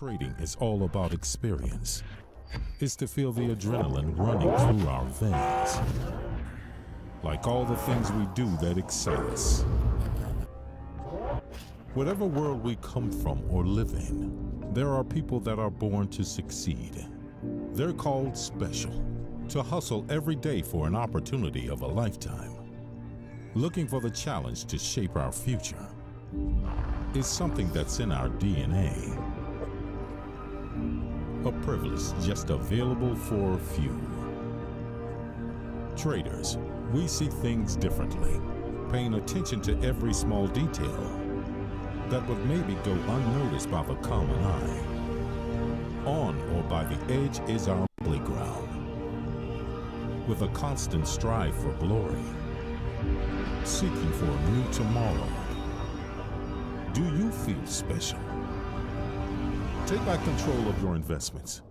Trading is all about experience. It's to feel the adrenaline running through our veins. Like all the things we do that excite us. Whatever world we come from or live in, there are people that are born to succeed. They're called special, to hustle every day for an opportunity of a lifetime. Looking for the challenge to shape our future is something that's in our DNA. A privilege just available for a few. Traders, we see things differently, paying attention to every small detail that would maybe go unnoticed by the common eye. On or by the edge is our playground, with a constant strive for glory, seeking for a new tomorrow. Do you feel special? Take back control of your investments.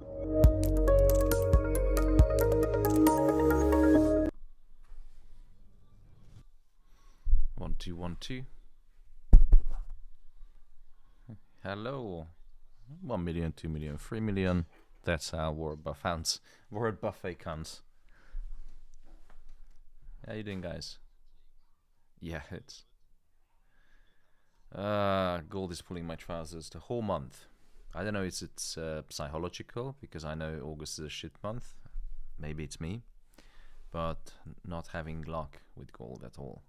One, two, 1, 2. Hello. 1 million, 2 million, 3 million. That's how Warren Buffett counts. How you doing, guys? Yeah, it's gold is pulling my trousers the whole month. I don't know if it's psychological, because I know August is a shit month. Maybe it's me, but not having luck with gold at all.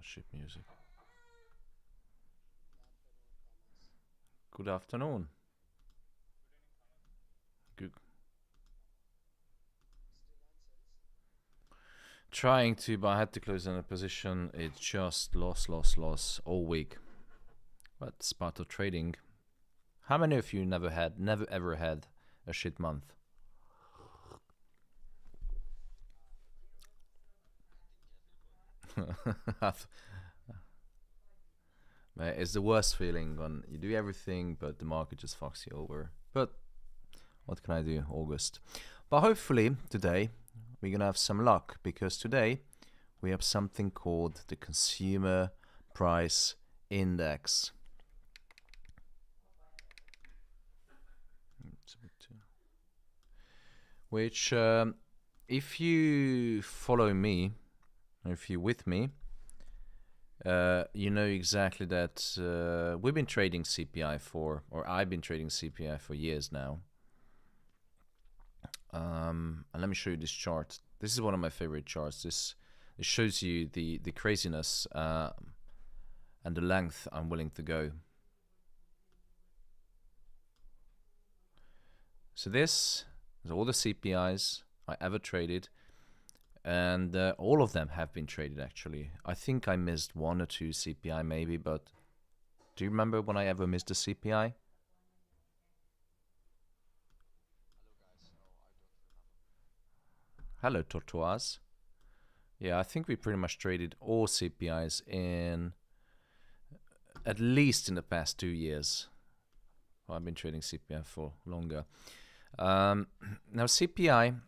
Ship music. Good afternoon. Good. Trying to, but I had to close in a position. It's just loss all week. But it's part of trading. How many of you never ever had a shit month? It's the worst feeling when you do everything but the market just fucks you over. But what can I do? August. But hopefully today we're gonna have some luck, because today we have something called the Consumer Price Index, which if you follow me, if you're with me, you know exactly that we've been trading CPI or I've been trading CPI for years now. And let me show you this chart. This is one of my favorite charts. It shows you the craziness and the length I'm willing to go. So this is all the CPIs I ever traded. And all of them have been traded, actually. I think I missed 1 or 2 CPI maybe, but do you remember when I ever missed a CPI? Hello, Tortoise. Yeah, I think we pretty much traded all CPIs at least in the past 2 years. Well, I've been trading CPI for longer. Now, CPI...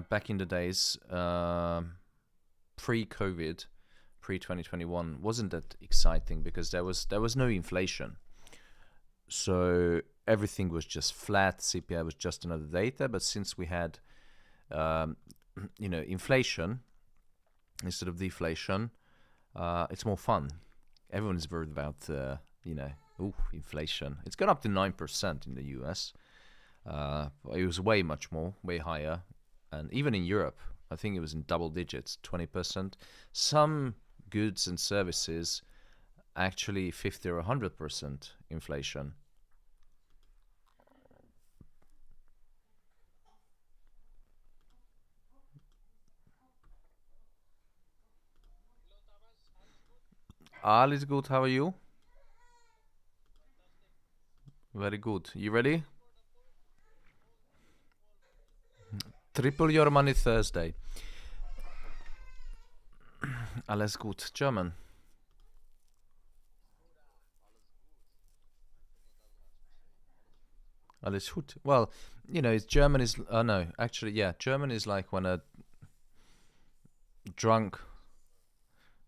back in the days, pre-COVID, pre-2021, wasn't that exciting, because there was no inflation. So everything was just flat. CPI was just another data. But since we had, inflation instead of deflation, it's more fun. Everyone's worried about, inflation. It's gone up to 9% in the US. It was way higher. And even in Europe, I think it was in double digits, 20%. Some goods and services, actually 50 or 100% inflation. All is good, how are you? Very good. You ready? Triple your money Thursday. Alles gut. German. Alles gut. Well, you know, it's German is. No, actually, yeah, German is like when a drunk.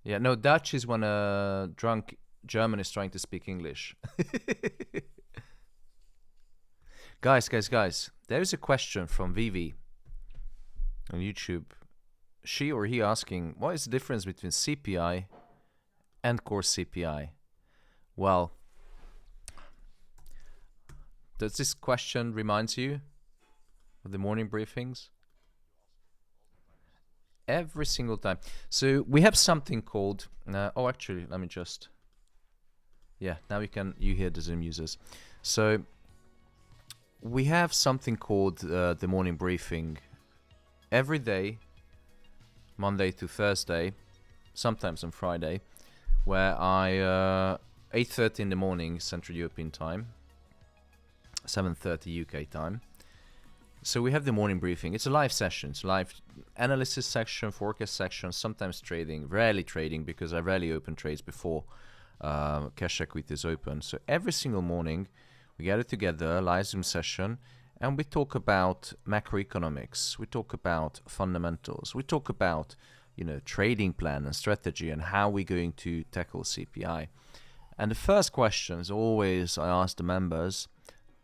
Yeah, no, Dutch is when a drunk German is trying to speak English. Guys. There is a question from Vivi on YouTube. She or he asking, what is the difference between CPI and core CPI? Well, does this question remind you of the morning briefings? Every single time. So we have something called, actually, let me just, yeah, now you hear the Zoom users. So we have something called the morning briefing every day, Monday to Thursday, sometimes on Friday, where I 8:30 in the morning Central European time, 7:30 UK time. So we have the morning briefing. It's a live session. It's a live analysis section, forecast section, sometimes trading, rarely trading because I rarely open trades before cash equity is open. So every single morning we gather together, live Zoom session, and we talk about macroeconomics. We talk about fundamentals. We talk about, trading plan and strategy and how we're going to tackle CPI. And the first question is always I ask the members,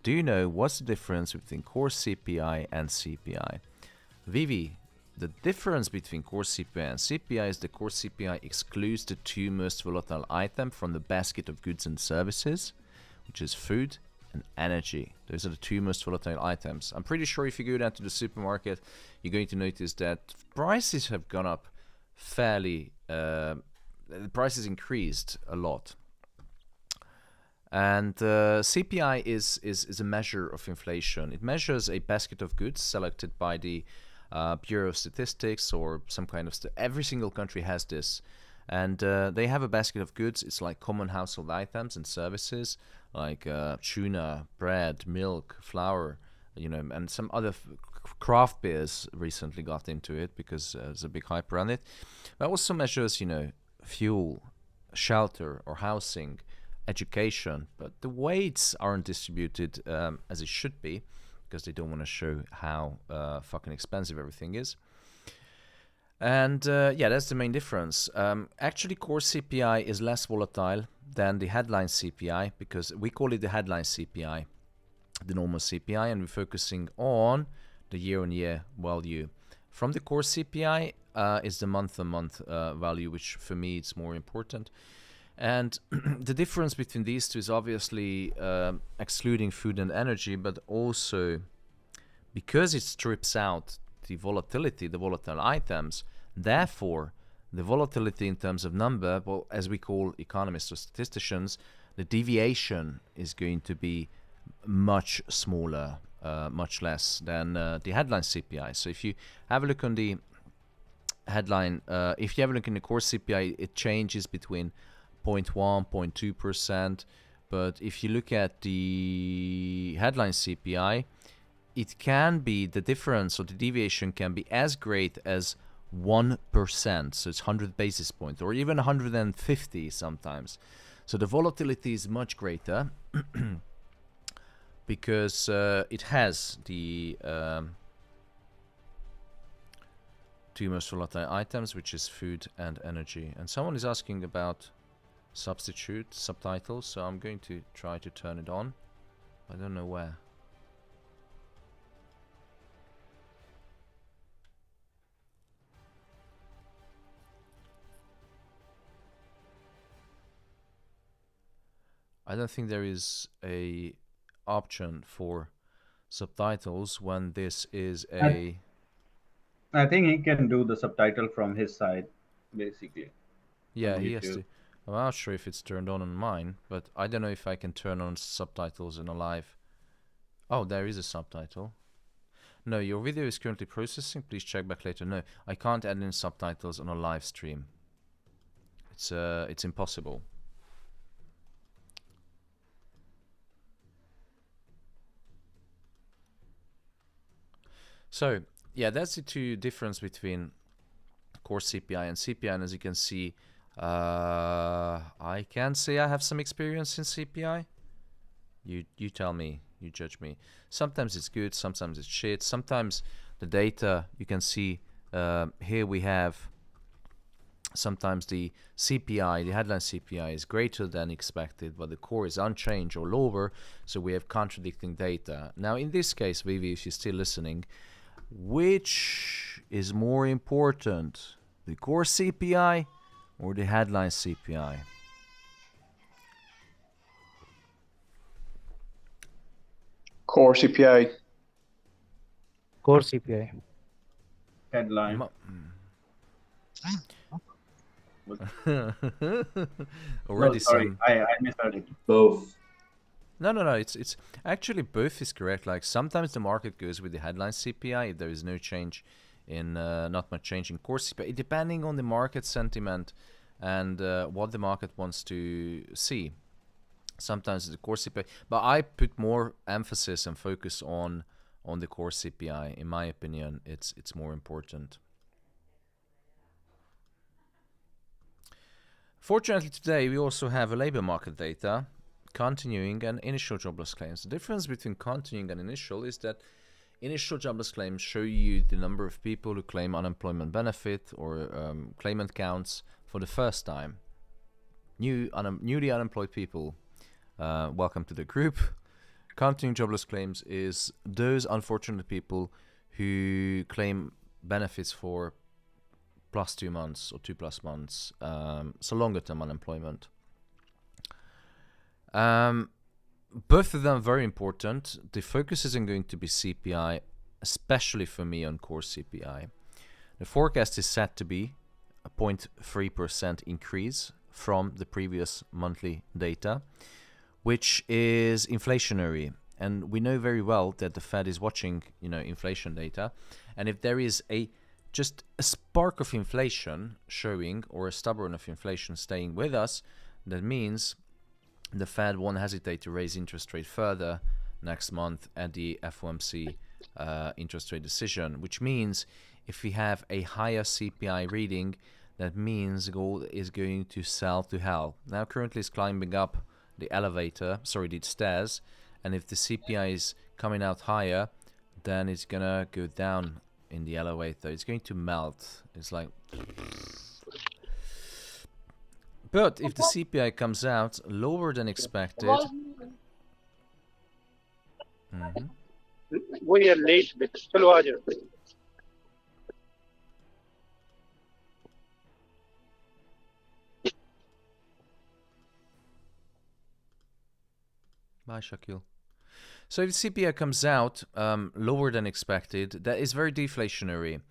do you know what's the difference between core CPI and CPI? Vivi, the difference between core CPI and CPI is the core CPI excludes the two most volatile items from the basket of goods and services, which is food and energy. Those are the two most volatile items. I'm pretty sure if you go down to the supermarket, you're going to notice that prices have gone up fairly, the prices increased a lot. And CPI is a measure of inflation. It measures a basket of goods selected by the Bureau of Statistics or some kind of... Every single country has this. And they have a basket of goods. It's like common household items and services like tuna, bread, milk, flour, and some other craft beers recently got into it because there's a big hype around it. But also measures, fuel, shelter or housing, education, but the weights aren't distributed as it should be because they don't want to show how fucking expensive everything is. And that's the main difference. Actually, core CPI is less volatile than the headline CPI because we call it the headline CPI, the normal CPI, and we're focusing on the year-on-year value. From the core CPI is the month-on-month value, which for me it's more important. And the difference between these two is obviously excluding food and energy, but also because it strips out the volatility, the volatile items, therefore the volatility in terms of number, well, as we call economists or statisticians, the deviation is going to be much smaller, much less than the headline CPI. So if you have a look on the headline, if you have a look in the core CPI, it changes between 0.1, 0.2%, but if you look at the headline CPI, it can be, the difference or the deviation can be as great as 1%, so it's 100 basis points, or even 150 sometimes. So the volatility is much greater because it has the two most volatile items, which is food and energy. And someone is asking about subtitles, so I'm going to try to turn it on. I don't know where. I don't think there is a option for subtitles when this is a... I think he can do the subtitle from his side, basically. Yeah, he has to. I'm not sure if it's turned on mine, but I don't know if I can turn on subtitles in a live... Oh, there is a subtitle. No, your video is currently processing. Please check back later. No, I can't add in subtitles on a live stream. It's impossible. So yeah, that's the two difference between core CPI and CPI. And as you can see, I can say I have some experience in CPI. You tell me, you judge me. Sometimes it's good, sometimes it's shit. Sometimes the data, you can see here we have sometimes the CPI, the headline CPI is greater than expected, but the core is unchanged or lower, so we have contradicting data. Now in this case, Vivi, if you're still listening, which is more important, the core CPI or the headline CPI? Core CPI. Core CPI. Headline. Already sorry, some. I misheard it. Both. No. It's actually both is correct. Like sometimes the market goes with the headline CPI if there is no change in not much change in core CPI, depending on the market sentiment and what the market wants to see. Sometimes the core CPI, but I put more emphasis and focus on the core CPI. In my opinion, it's more important. Fortunately, today we also have a labor market data, continuing and initial jobless claims. The difference between continuing and initial is that initial jobless claims show you the number of people who claim unemployment benefit or claimant counts for the first time. Newly unemployed people, welcome to the group. Continuing jobless claims is those unfortunate people who claim benefits for +2 months or 2+ months, so longer term unemployment. Both of them are very important. The focus isn't going to be CPI, especially for me on core CPI. The forecast is set to be a 0.3% increase from the previous monthly data, which is inflationary. And we know very well that the Fed is watching, inflation data. And if there is just a spark of inflation showing or a stubborn of inflation staying with us, that means the Fed won't hesitate to raise interest rate further next month at the FOMC interest rate decision, which means if we have a higher CPI reading, that means gold is going to sell to hell. Now currently it's climbing up the stairs, and if the CPI is coming out higher, then it's gonna go down in the elevator. It's going to melt. It's like, but if the CPI comes out lower than expected, We are late with चलो आ जाओ. Bye, Shakil. So if the CPI comes out lower than expected, that is very deflationary.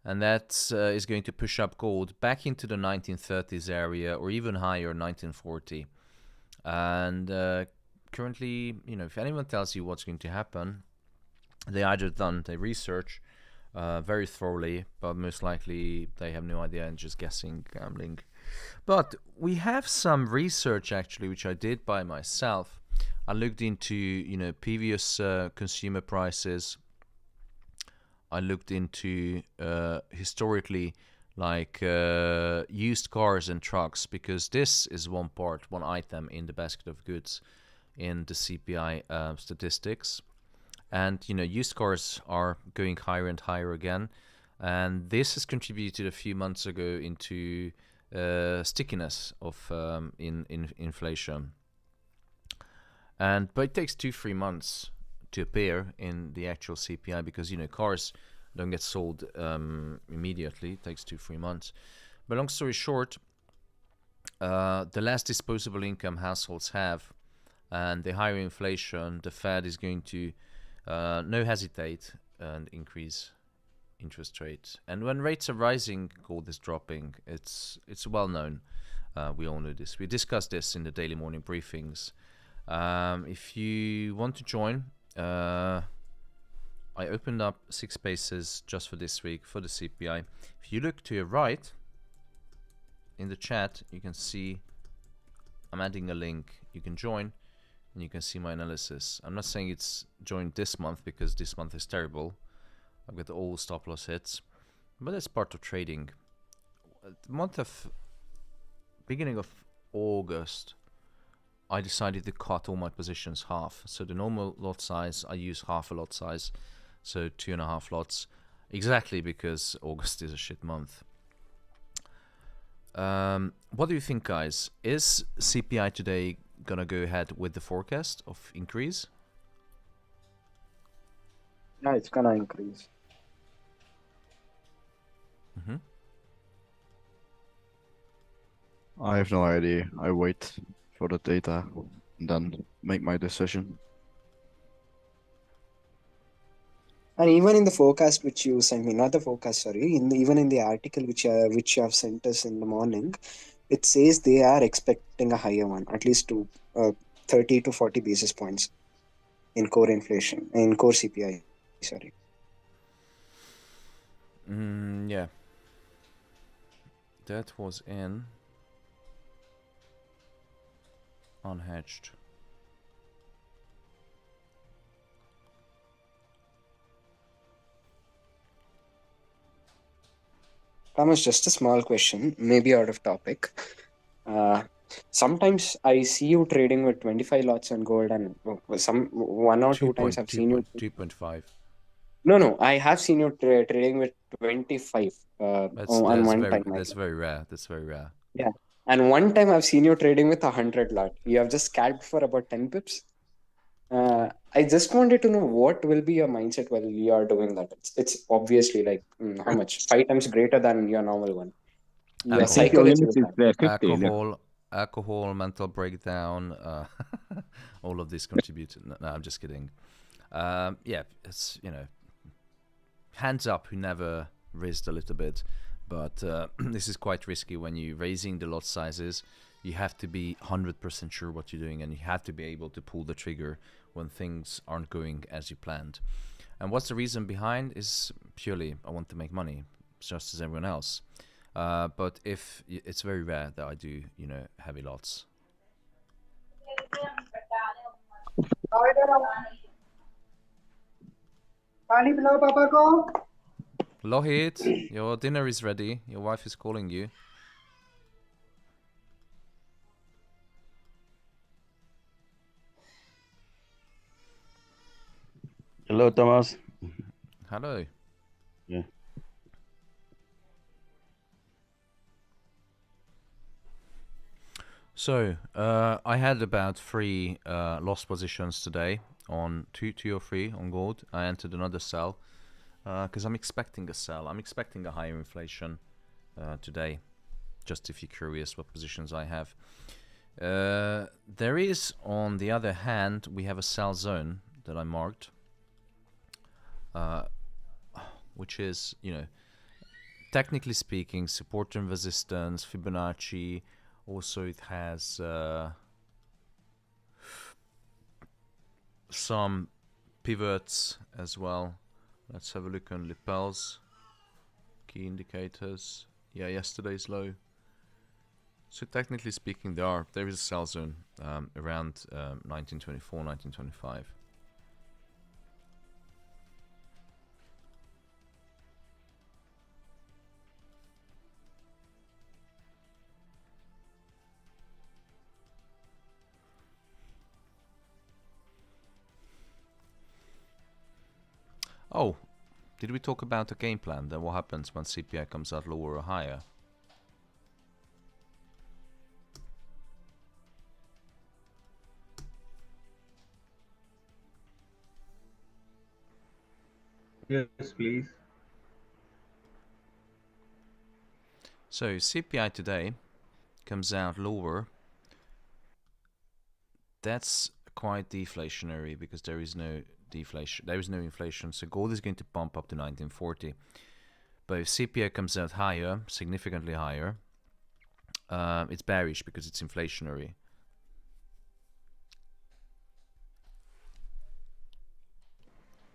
And that is going to push up gold back into the 1930s area or even higher, 1940. And currently, if anyone tells you what's going to happen, they either done their research very thoroughly, but most likely they have no idea and just guessing, gambling. But we have some research actually, which I did by myself. I looked into, previous consumer prices. I looked into historically, like used cars and trucks, because this is one item in the basket of goods in the CPI statistics. And, used cars are going higher and higher again. And this has contributed a few months ago into stickiness of in inflation. But it takes 2-3 months to appear in the actual CPI because, cars don't get sold immediately. It takes 2-3 months. But long story short, the less disposable income households have and the higher inflation, the Fed is going to no hesitate and increase interest rates. And when rates are rising, gold is dropping. It's well known. We all know this. We discussed this in the daily morning briefings. If you want to join, I opened up 6 spaces just for this week for the CPI. If you look to your right in the chat, you can see I'm adding a link. You can join and you can see my analysis. I'm not saying it's joined this month because this month is terrible. I've got all stop loss hits, but that's part of trading. The month of beginning of August, I decided to cut all my positions half. So the normal lot size, I use half a lot size, so 2.5 lots, exactly because August is a shit month. What do you think, guys? Is CPI today gonna go ahead with the forecast of increase? Yeah, it's gonna increase. Mm-hmm. I have no idea. I wait for the data and then make my decision. And even in the forecast which you sent me, not the forecast, sorry, even in the article which you have sent us in the morning, it says they are expecting a higher one, at least to 30 to 40 basis points in core inflation, in core CPI. Sorry. Yeah. That was in unhedged. Thomas, just a small question, maybe out of topic. Sometimes I see you trading with 25 lots on gold, and one or two times I've seen you. 2.5. No, I have seen you trading with 25 on one time. That's very rare. That's very rare. Yeah. And one time I've seen you trading with 100 lot. You have just scalped for about 10 pips. I just wanted to know what will be your mindset while you are doing that. It's obviously like how much? 5 times greater than your normal one. Your Alcohol. psychology with that. Alcohol, mental breakdown, all of this contributed. No, I'm just kidding. Yeah, it's, hands up who never risked a little bit, but this is quite risky when you're raising the lot sizes. You have to be 100% sure what you're doing, and you have to be able to pull the trigger when things aren't going as you planned. And what's the reason behind is purely I want to make money, just as everyone else. But if it's very rare that I do, heavy lots. Lohit, your dinner is ready. Your wife is calling you. Hello, Thomas. Hello. Yeah. So, I had about 3 lost positions today on 2 or 3 on gold. I entered another sell because I'm expecting a sell. I'm expecting a higher inflation today. Just if you're curious what positions I have. There is, on the other hand, we have a sell zone that I marked. Which is, technically speaking, support and resistance, Fibonacci. Also, it has some pivots as well. Let's have a look on lapels. Key indicators. Yeah, yesterday's low. So technically speaking, there is a sell zone around 1924, 1925. Oh, did we talk about the game plan? Then what happens when CPI comes out lower or higher? Yes, please. So CPI today comes out lower. That's quite deflationary because there is no deflation. There is no inflation. So gold is going to bump up to 1940. But if CPI comes out higher, significantly higher, it's bearish because it's inflationary.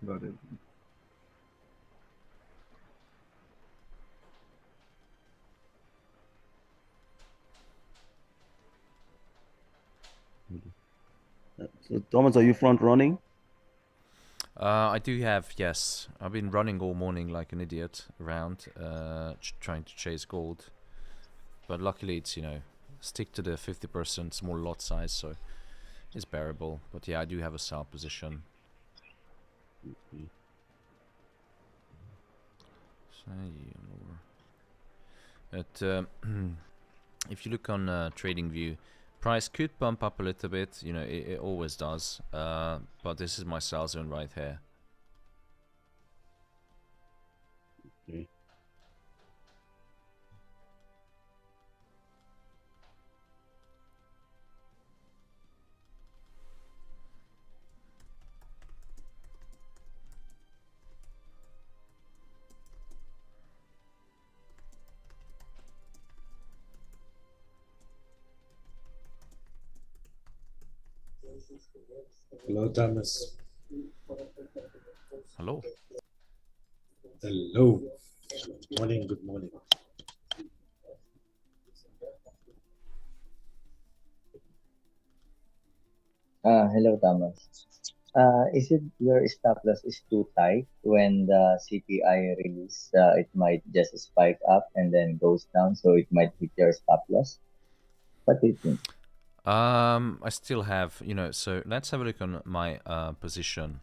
Got it. So, Thomas, are you front running? I do have, yes. I've been running all morning like an idiot around, trying to chase gold. But luckily it's, stick to the 50% small lot size, so it's bearable. But yeah, I do have a sell position. But if you look on TradingView, price could bump up a little bit, it always does, but this is my sell zone right here. Okay. Hello, Thomas. Hello. Hello. Morning, good morning. Hello, Thomas. Is it your stop loss is too tight when the CPI release? It might just spike up and then goes down, so it might hit your stop loss. What do you think? I still have, so let's have a look on my position.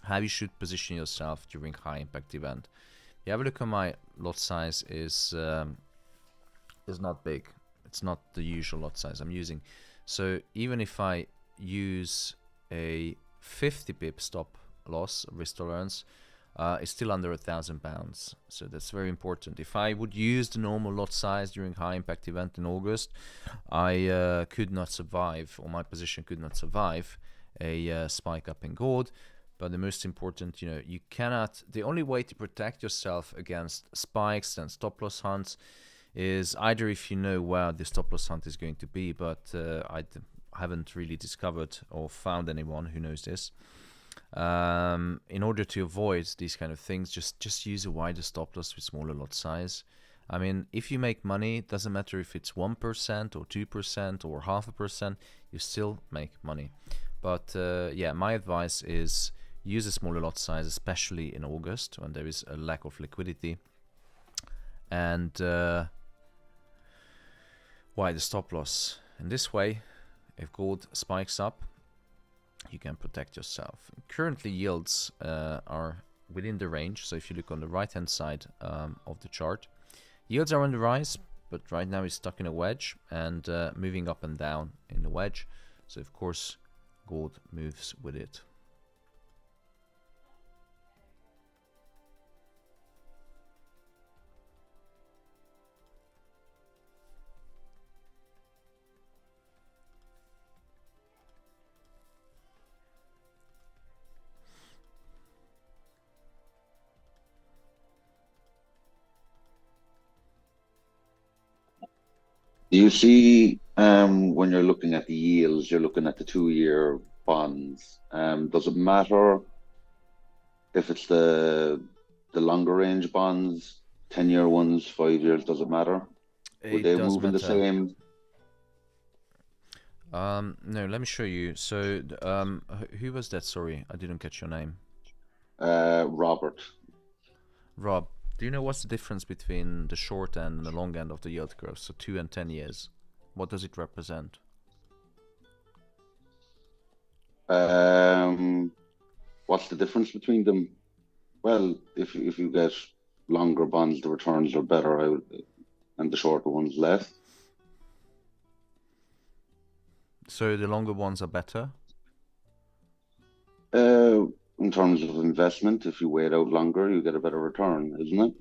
How you should position yourself during high impact event. You have a look on my lot size is not big. It's not the usual lot size I'm using. So even if I use a 50 pip stop loss risk tolerance, it's still under £1,000. So that's very important. If I would use the normal lot size during high impact event in August, I could not survive, or my position could not survive a spike up in gold. But the most important, you cannot, the only way to protect yourself against spikes and stop loss hunts is either if you know where the stop loss hunt is going to be, but I haven't really discovered or found anyone who knows this. In order to avoid these kind of things, just use a wider stop loss with smaller lot size. I mean, if you make money, it doesn't matter if it's 1% or 2% or 0.5%, you still make money. But yeah, my advice is use a smaller lot size, especially in August when there is a lack of liquidity. And why the stop loss? In this way, if gold spikes up, you can protect yourself. Currently, yields are within the range. So if you look on the right hand side of the chart, yields are on the rise, but right now it's stuck in a wedge and moving up and down in the wedge. So of course, gold moves with it. Do you see when you're looking at the yields, you're looking at the 2-year bonds? Does it matter if it's the longer range bonds, 10-year ones, 5 years? Does it matter? Would they move in the same? No, let me show you. So who was that? Sorry, I didn't catch your name. Robert. Rob, do you know what's the difference between the short end and the long end of the yield curve? So 2 and 10 years. What does it represent? What's the difference between them? Well, if you get longer bonds, the returns are better, and the shorter ones less. So the longer ones are better? In terms of investment, if you wait out longer, you get a better return, isn't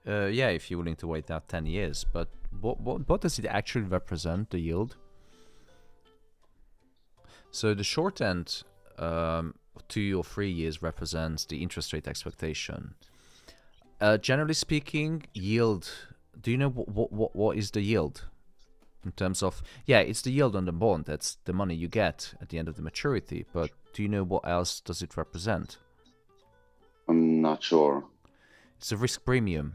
it? Yeah, if you're willing to wait out 10 years. But what does it actually represent, the yield? So the short end, 2 or 3 years, represents the interest rate expectation. Generally speaking, yield, do you know what is the yield? In terms of, yeah, it's the yield on the bond. That's the money you get at the end of the maturity. But do you know what else does it represent? I'm not sure. It's a risk premium.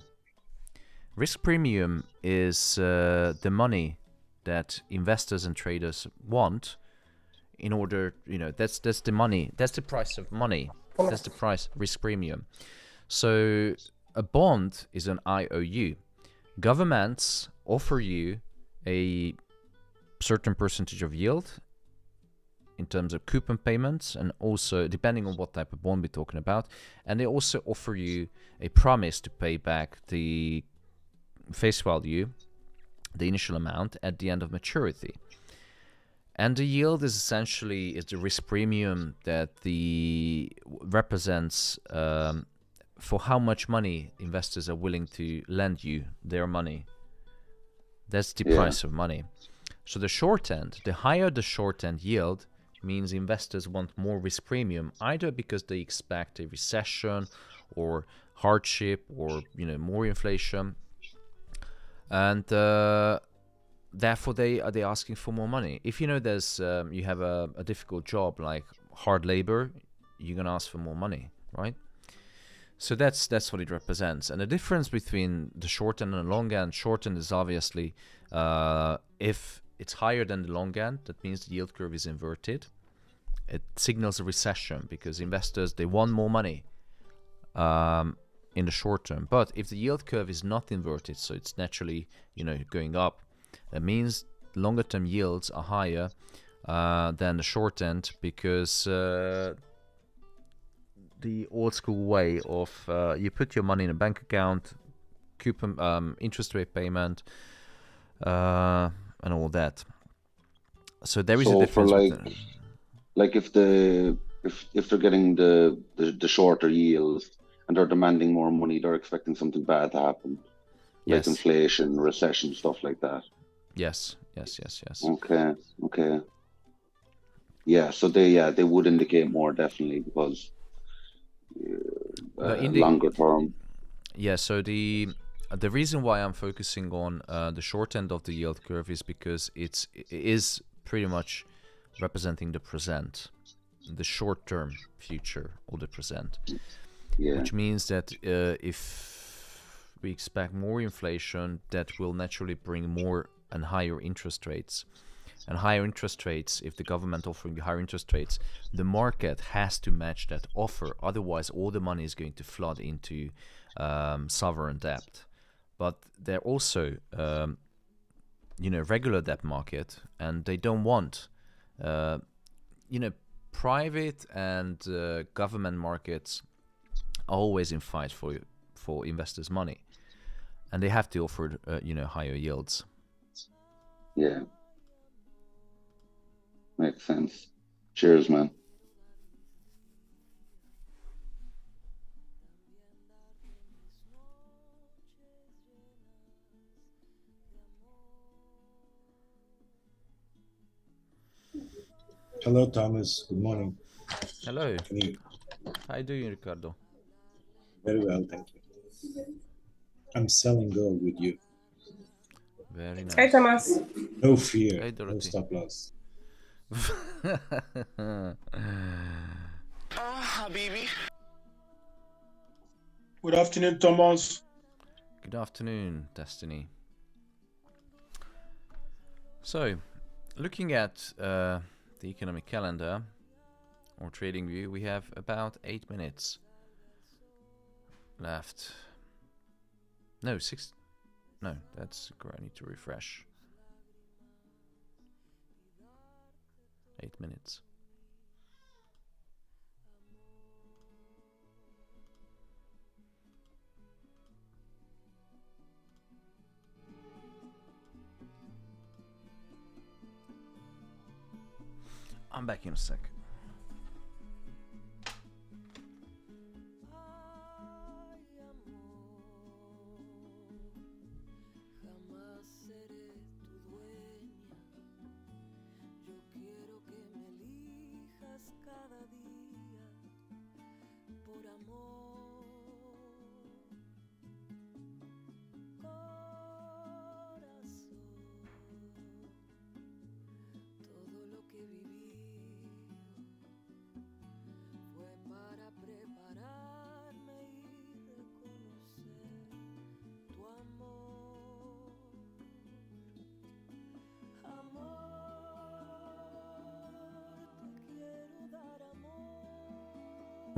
Risk premium is the money that investors and traders want in order, that's the money, that's the price of money, that's the price, risk premium. So a bond is an IOU. Governments offer you a certain percentage of yield in terms of coupon payments, and also depending on what type of bond we're talking about, and they also offer you a promise to pay back the face value, the initial amount, at the end of maturity. And the yield is essentially the risk premium that represents for how much money investors are willing to lend you their money. That's the price of money. So the short end, the higher the short end yield, means investors want more risk premium, either because they expect a recession or hardship or more inflation, and therefore they are asking for more money. If there's you have a difficult job like hard labor, you're gonna ask for more money, right? So that's what it represents. And the difference between the short end and the long end, short end is obviously if it's higher than the long end, that means the yield curve is inverted. It signals a recession because investors, they want more money in the short term. But if the yield curve is not inverted, so it's naturally going up, that means longer term yields are higher than the short end, because the old school way of you put your money in a bank account, coupon, interest rate payment, and all that. So there is a difference. Like if they're getting the shorter yields and they're demanding more money, they're expecting something bad to happen, like inflation, recession, stuff like that. Yes. Okay. Yeah, so they would indicate more, definitely, because longer term. Yeah, so the reason why I'm focusing on the short end of the yield curve is because it is pretty much representing the present, the short-term future of the present. Yeah. Which means that if we expect more inflation, that will naturally bring more and higher interest rates. And higher interest rates, if the government offering higher interest rates, the market has to match that offer. Otherwise, all the money is going to flood into sovereign debt. But they're also, regular debt market, and they don't want, private and government markets are always in fight for investors' money, and they have to offer, higher yields. Yeah. Makes sense. Cheers, man. Hello, Thomas. Good morning. Hello. How are you doing, Ricardo? Very well, thank you. I'm selling gold with you. Very nice. Hi, Thomas. No fear. Hey, No stop loss. Habibi. Good afternoon, Thomas. Good afternoon, Destiny. So, looking at the economic calendar or trading view, we have about 8 minutes left. No, 6. No, that's correct. I need to refresh. 8 minutes. I'm back in a sec.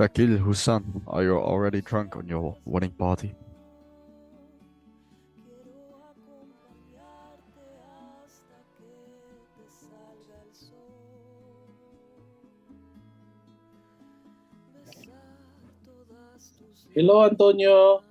Vakil Hussan, are you already drunk on your wedding party? Hello, Antonio.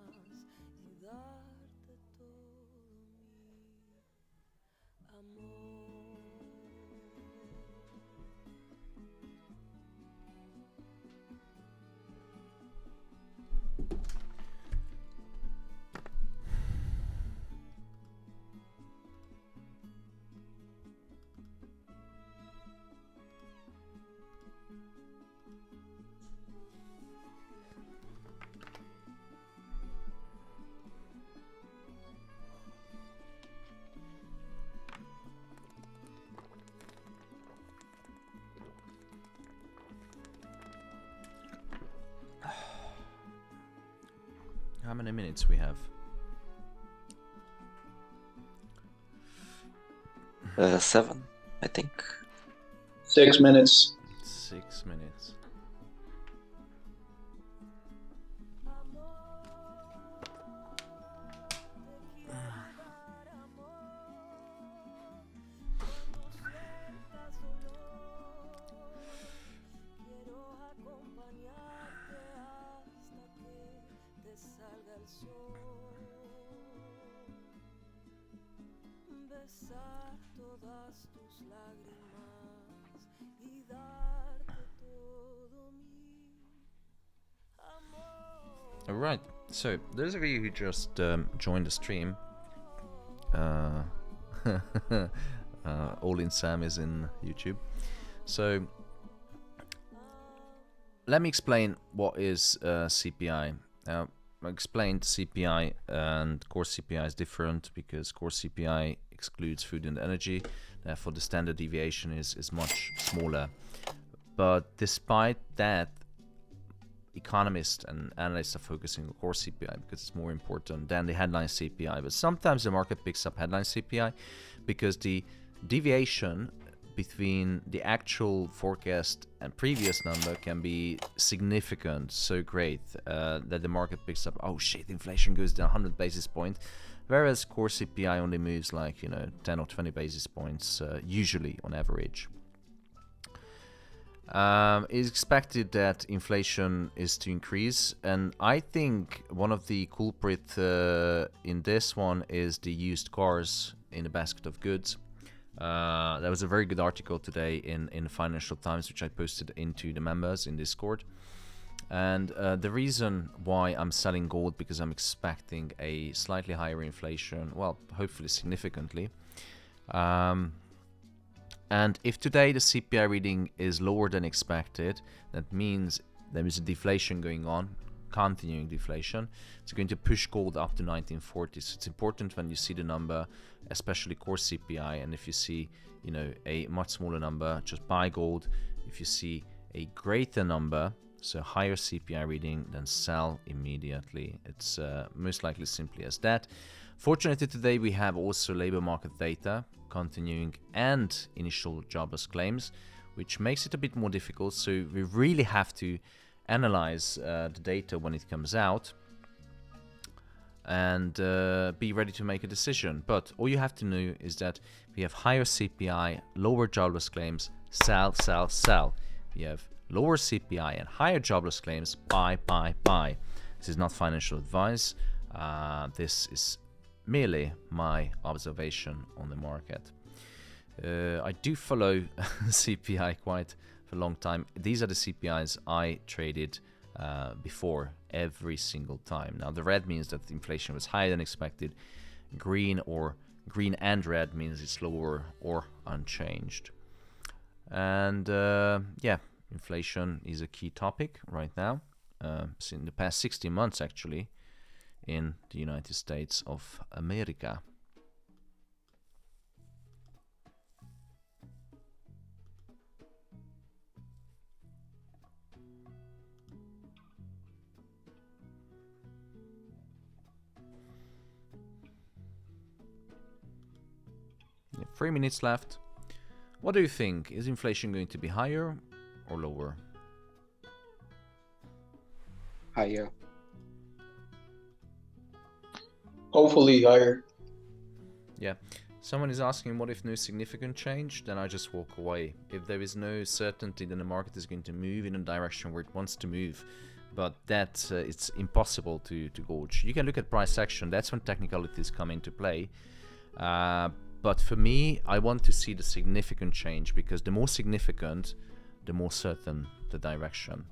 How many minutes we have? 7, I think. 6 minutes. 6 minutes. Alright, so those of you who just joined the stream, All in Sam is in YouTube. So let me explain what is CPI. Now, I explained CPI and core CPI is different because core CPI excludes food and energy, therefore the standard deviation is much smaller. But despite that, economists and analysts are focusing on core CPI because it's more important than the headline CPI. But sometimes the market picks up headline CPI because the deviation between the actual forecast and previous number can be significant, so great that the market picks up, oh shit, inflation goes down 100 basis points, whereas core CPI only moves like 10 or 20 basis points usually on average. It's expected that inflation is to increase, and I think one of the culprits in this one is the used cars in the basket of goods. There was a very good article today in Financial Times, which I posted into the members in Discord. And the reason why I'm selling gold, because I'm expecting a slightly higher inflation, well, hopefully significantly. And if today the CPI reading is lower than expected, that means there is a deflation going on, continuing deflation. It's going to push gold up to 1940s. It's important when you see the number, especially core CPI, and if you see, a much smaller number, just buy gold. If you see a greater number, so higher CPI reading, then sell immediately. It's most likely simply as that. Fortunately, today we have also labor market data, continuing and initial jobless claims, which makes it a bit more difficult. So we really have to analyze the data when it comes out and be ready to make a decision. But all you have to know is that we have higher CPI, lower jobless claims, sell, sell, sell. We have lower CPI and higher jobless claims, buy, buy, buy. This is not financial advice. This is merely my observation on the market. I do follow CPI quite for a long time. These are the CPIs I traded before every single time. Now the red means that the inflation was higher than expected. Green and red means it's lower or unchanged. And yeah, inflation is a key topic right now. In the past 16 months actually, in the United States of America. Yeah, 3 minutes left. What do you think? Is inflation going to be higher or lower? higher. Hopefully higher. Yeah. Someone is asking what if no significant change, then I just walk away. If there is no certainty, then the market is going to move in a direction where it wants to move. But that it's impossible to gauge. You can look at price action, that's when technicalities come into play. But for me, I want to see the significant change, because the more significant, the more certain the direction.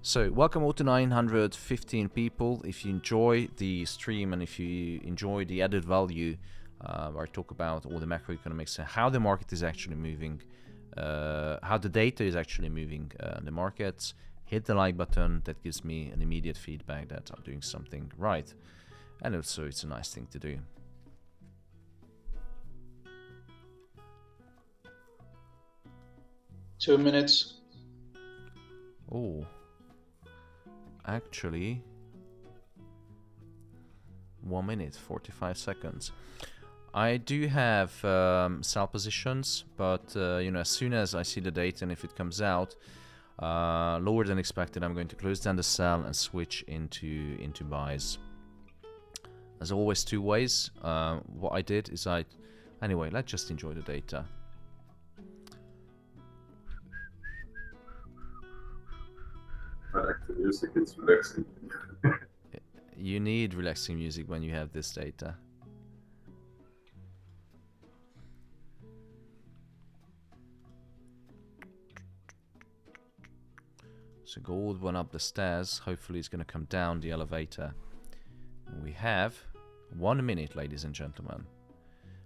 So welcome all to 915 people. If you enjoy the stream and if you enjoy the added value, where I talk about all the macroeconomics and how the market is actually moving, how the data is actually moving the markets, hit the like button. That gives me an immediate feedback that I'm doing something right. And also it's a nice thing to do. Two minutes. Oh, actually 1 minute 45 seconds. I do have sell positions, but you know, as soon as I see the data and if it comes out lower than expected, I'm going to close down the sell and switch into buys. There's always two ways. What I did is anyway, let's just enjoy the data. I like the music, it's relaxing. You need relaxing music when you have this data. So gold went up the stairs. Hopefully it's going to come down the elevator. And we have 1 minute, ladies and gentlemen.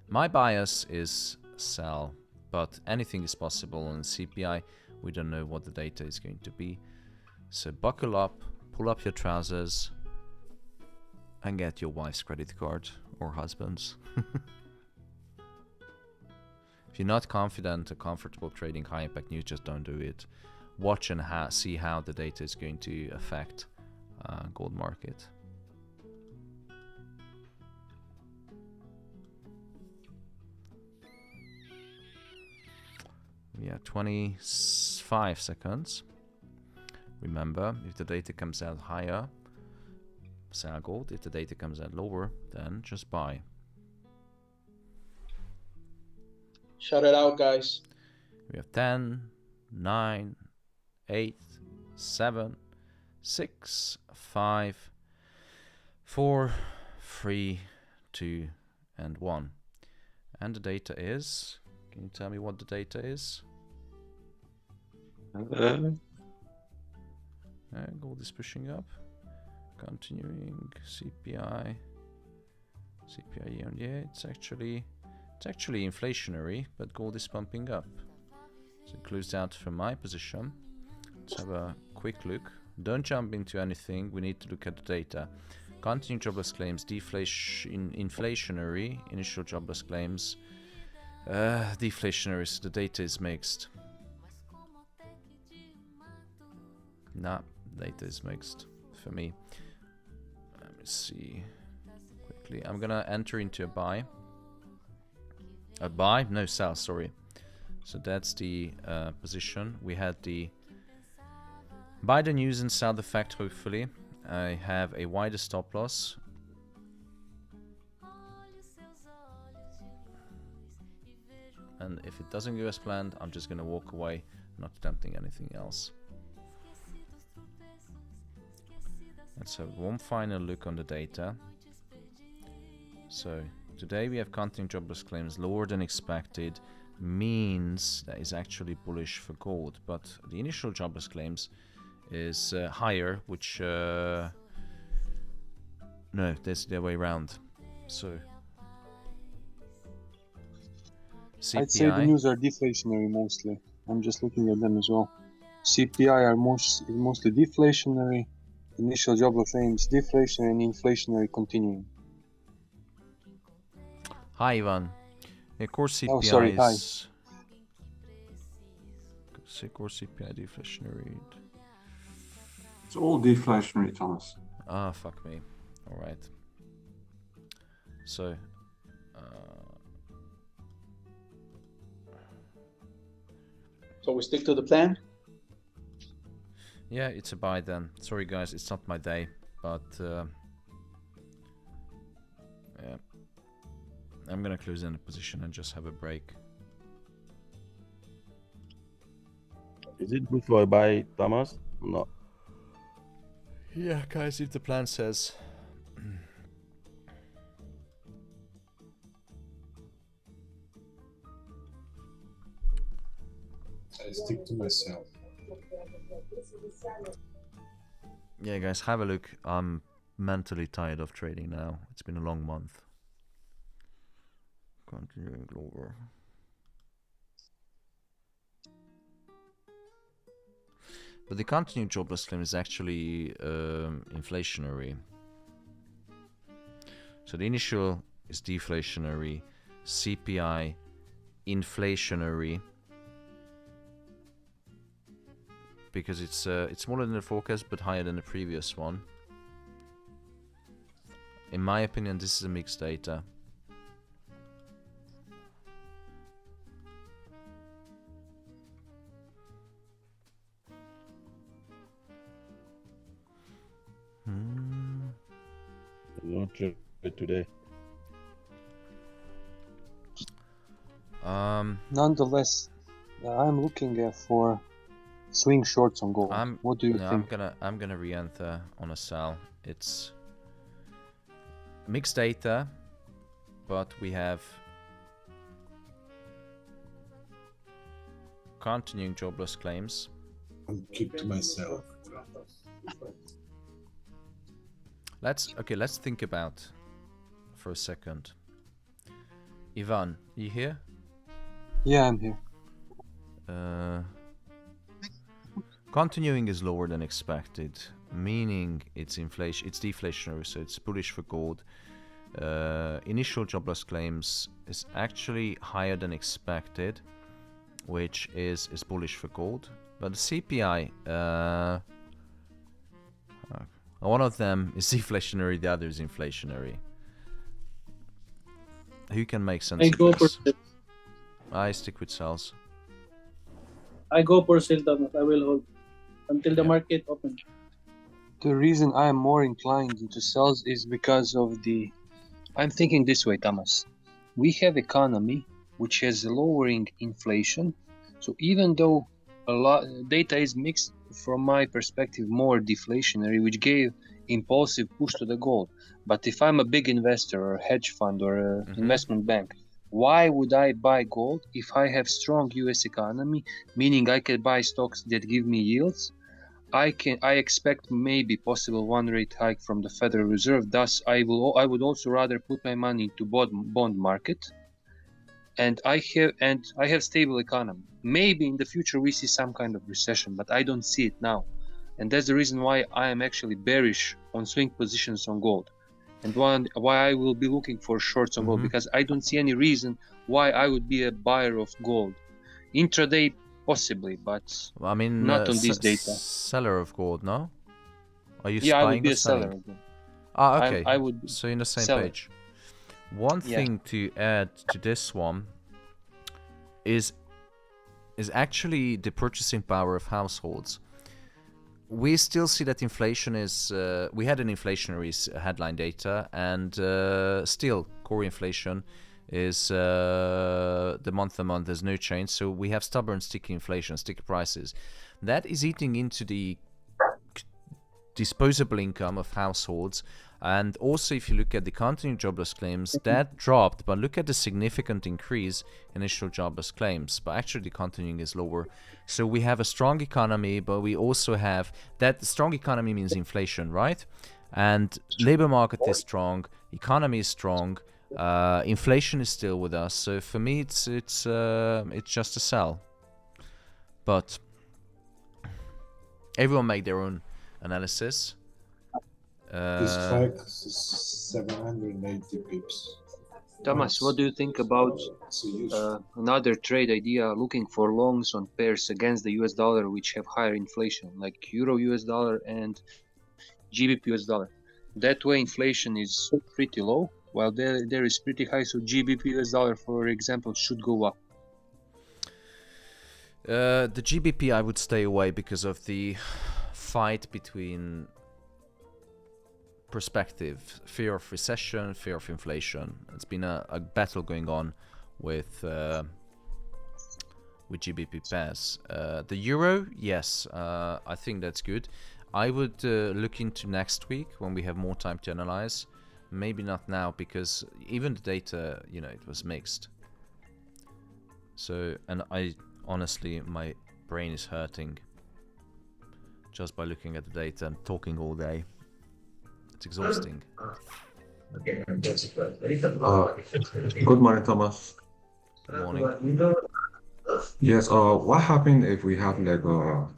My bias is sell, but anything is possible on CPI. We don't know what the data is going to be. So buckle up, pull up your trousers, and get your wife's credit card or husband's. If you're not confident or comfortable trading high impact news, just don't do it. Watch and see how the data is going to affect gold market. Yeah, 25 seconds. Remember, if the data comes out higher, sell gold. If the data comes out lower, then just buy. Shut it out, guys. We have 10, 9, 8, 7, 6, 5, 4, 3, 2, and 1. And the data is... Can you tell me what the data is? Gold is pushing up. Continuing CPI. CPI year on year. It's actually inflationary, but gold is pumping up. So closed out from my position. Let's have a quick look. Don't jump into anything. We need to look at the data. Continuing jobless claims, inflationary, initial jobless claims, deflationary. So the data is mixed. Nah, data is mixed for me. Let me see quickly. I'm gonna enter into a buy. A buy? No, sell, sorry. So that's the position. We had the buy the news and sell the fact, hopefully. I have a wider stop loss. And if it doesn't go as planned, I'm just gonna walk away, not attempting anything else. Let's have one final look on the data. So today we have continuing jobless claims lower than expected, means that is actually bullish for gold, but the initial jobless claims is higher, which no, that's the way around. So CPI, I'd say the news are deflationary mostly. I'm just looking at them as well. CPI are mostly deflationary. Initial jobless claims deflationary and inflationary continuing. Hi Ivan. Yeah, core CPI oh, sorry, is... Say core CPI deflationary. It's all deflationary, Thomas. Ah, fuck me. Alright. So... So we stick to the plan? Yeah, it's a buy then. Sorry guys, it's not my day, but yeah, I'm gonna close in the position and just have a break. Is it good for a buy, Thomas? No. Yeah, guys, if the plan says. I stick to myself. Yeah, guys, have a look. I'm mentally tired of trading now. It's been a long month. Continuing lower. But the continued jobless claim is actually inflationary. So the initial is deflationary, CPI inflationary, because it's smaller than the forecast but higher than the previous one. In my opinion, this is a mixed data. Not trade today. Nonetheless, I'm looking for swing shorts on gold. What do you think? I'm gonna re-enter on a sell. It's mixed data, but we have continuing jobless claims. I'll keep to myself. Let's think about for a second. Ivan, you here? Yeah, I'm here. Continuing is lower than expected, meaning it's deflationary, so it's bullish for gold. Initial jobless claims is actually higher than expected, which is bullish for gold. But the CPI, one of them is deflationary, the other is inflationary. Who can make sense of this? I stick with sells. I go for sale, Thomas. I will hold until the market opens. The reason I am more inclined into sells is because of I'm thinking this way, Thomas. We have economy which has lowering inflation. So even though a lot data is mixed, from my perspective, more deflationary, which gave impulsive push to the gold. But if I'm a big investor or a hedge fund or an investment bank, why would I buy gold if I have strong US economy, meaning I can buy stocks that give me yields? I expect maybe possible one rate hike from the Federal Reserve. Thus, I would also rather put my money into bond market. And I have stable economy. Maybe in the future we see some kind of recession, but I don't see it now. And that's the reason why I am actually bearish on swing positions on gold. And why I will be looking for shorts on gold, because I don't see any reason why I would be a buyer of gold. Intraday, possibly, but I mean, not on this data. Seller of gold, no? Are you I would buying be or a selling? seller of gold. Ah, okay. I would so you're on the same seller. page. One thing to add to this one is actually the purchasing power of households. We still see that inflation is... we had an inflationary headline data, and still core inflation is the month-to-month, there's no change. So we have stubborn, sticky inflation, sticky prices. That is eating into the disposable income of households. And also, if you look at the continuing jobless claims, that dropped, but look at the significant increase in initial jobless claims. But actually, the continuing is lower. So we have a strong economy, but we also have that strong economy means inflation, right? And labor market is strong, economy is strong, inflation is still with us. So for me, it's just a sell. But everyone make their own analysis. This strike is 780 pips. Thomas, what do you think about another trade idea, looking for longs on pairs against the US dollar which have higher inflation, like Euro US dollar and GBP US dollar? That way inflation is pretty low, while there is pretty high, so GBP US dollar, for example, should go up. The GBP I would stay away because of the fight between perspective, fear of recession, fear of inflation. It's been a battle going on with GBP pairs. The euro, yes, I think that's good. I would look into next week when we have more time to analyze. Maybe not now, because even the data, you know, it was mixed. So, and I honestly, my brain is hurting just by looking at the data and talking all day. It's exhausting. Good morning, Thomas. Good morning. Yes, what happened if we have like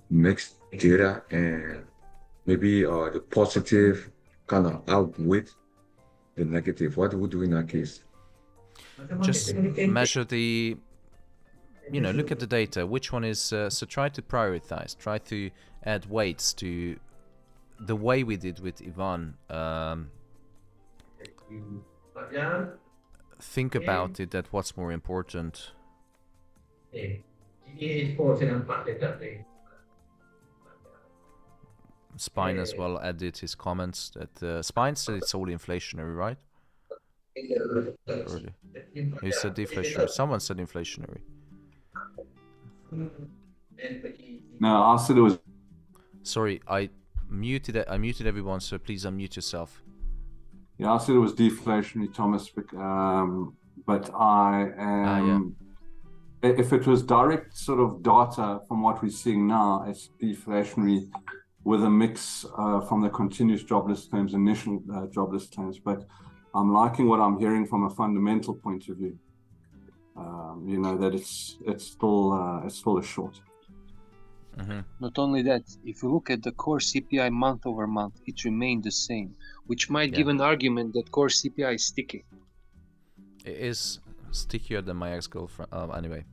mixed data and maybe the positive kind of outweigh the negative? What do we do in that case? Just measure the, you know, look at the data. Which one is, so try to prioritize, try to add weights to the way we did with Ivan. Think about it, that what's more important. Spine as well added his comments that Spine said it's all inflationary, right? Early. He said deflationary. Someone said inflationary. No, I said it was. Sorry, I muted everyone, so please unmute yourself. Yeah, I said it was deflationary, Thomas. But I am. If it was direct sort of data from what we're seeing now, it's deflationary with a mix from the continuous jobless claims, initial jobless claims. But I'm liking what I'm hearing from a fundamental point of view. You know, that it's still a short. Mm-hmm. Not only that, if you look at the core CPI month over month, it remained the same, which might give an argument that core CPI is sticky. It is stickier than my ex-girlfriend. Anyway.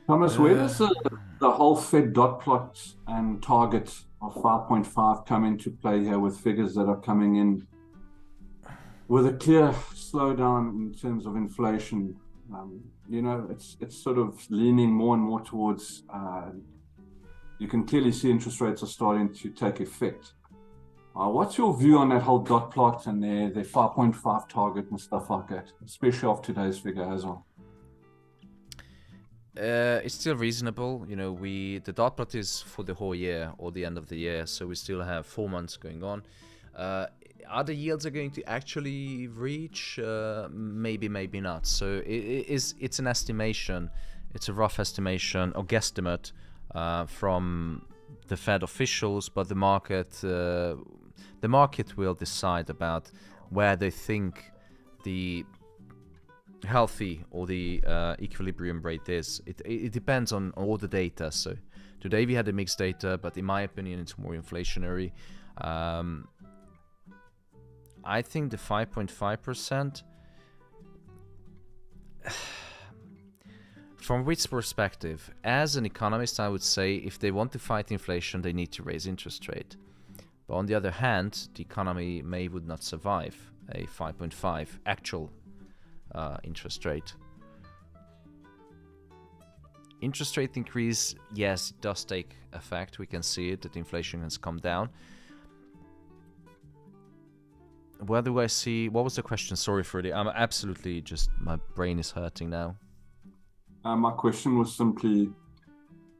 Thomas, where does the whole Fed dot plot and target of 5.5 come into play here with figures that are coming in with a clear slowdown in terms of inflation? You know, it's sort of leaning more and more towards, you can clearly see interest rates are starting to take effect. What's your view on that whole dot plot and their 5.5 target and stuff like that, especially off today's figure as well? It's still reasonable. You know, the dot plot is for the whole year or the end of the year, so we still have 4 months going on. Other yields are going to actually reach, maybe not. So it's an estimation. It's a rough estimation or guesstimate from the Fed officials, but the market will decide about where they think the healthy or the equilibrium rate is. It depends on all the data. So today we had the mixed data, but in my opinion it's more inflationary. I think the 5.5%, from which perspective? As an economist, I would say if they want to fight inflation, they need to raise interest rate. But on the other hand, the economy would not survive a 5.5 actual interest rate. Interest rate increase, yes, it does take effect. We can see it, that inflation has come down. Where do I see... What was the question? Sorry, Freddie. I'm absolutely just... My brain is hurting now. My question was simply,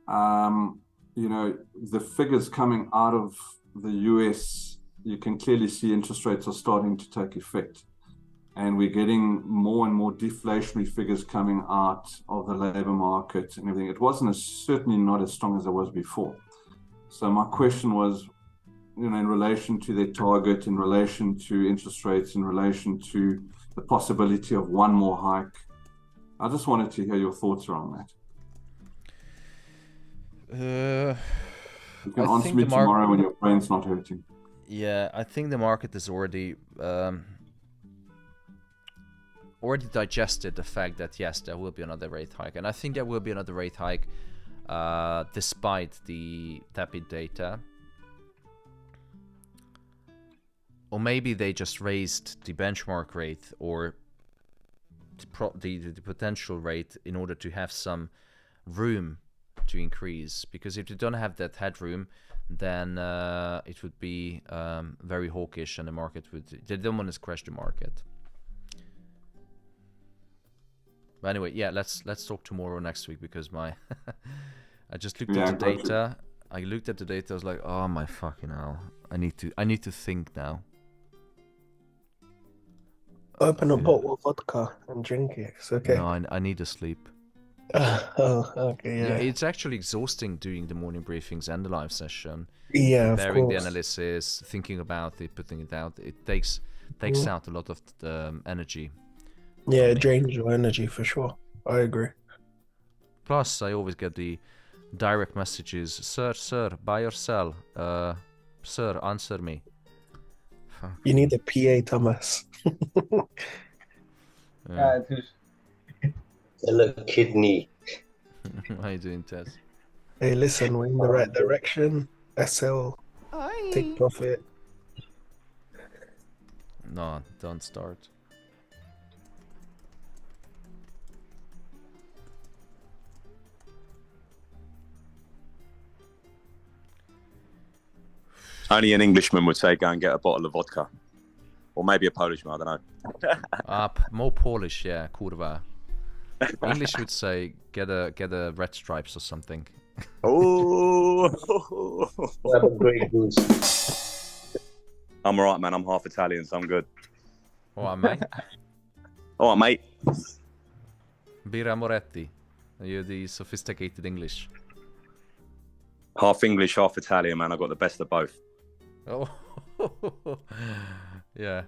you know, the figures coming out of the US, you can clearly see interest rates are starting to take effect. And we're getting more and more deflationary figures coming out of the labor market and everything. It wasn't certainly not as strong as it was before. So my question was, you know, in relation to their target, in relation to interest rates, in relation to the possibility of one more hike. I just wanted to hear your thoughts around that. You can answer me tomorrow when your brain's not hurting. Yeah, I think the market has already digested the fact that yes, there will be another rate hike, and I think there will be another rate hike despite the tepid data. Or maybe they just raised the benchmark rate or the potential rate in order to have some room to increase, because if you don't have that headroom, then it would be very hawkish, and the market would. They don't want to crash the market. But anyway, yeah, let's talk tomorrow, next week, because my I just looked at the data. I looked at the data. I was like, oh my fucking hell! I need to think now. Open a bottle of vodka and drink it. It's okay. No, I need to sleep. Oh, okay, yeah. It's actually exhausting doing the morning briefings and the live session. Yeah, of preparing the course. analysis, thinking about it, putting it out. It takes out a lot of the energy. Yeah, it drains your energy for sure. I agree. Plus, I always get the direct messages, sir, buy or sell. Sir, answer me. You need a PA, Thomas. Yeah. Hello, kidney. How you doing, Tess? Hey, listen, we're in the right direction. SL, take profit. No, don't start. Only an Englishman would say go and get a bottle of vodka. Or maybe a Polishman, I don't know. More Polish, yeah, kurwa. English would say get a red stripes or something. Oh, Have a great boost. I'm alright, man. I'm half Italian, so I'm good. Alright, mate. Alright, mate. Birra Moretti. You're the sophisticated English. Half English, half Italian, man. I got the best of both. Oh, yeah.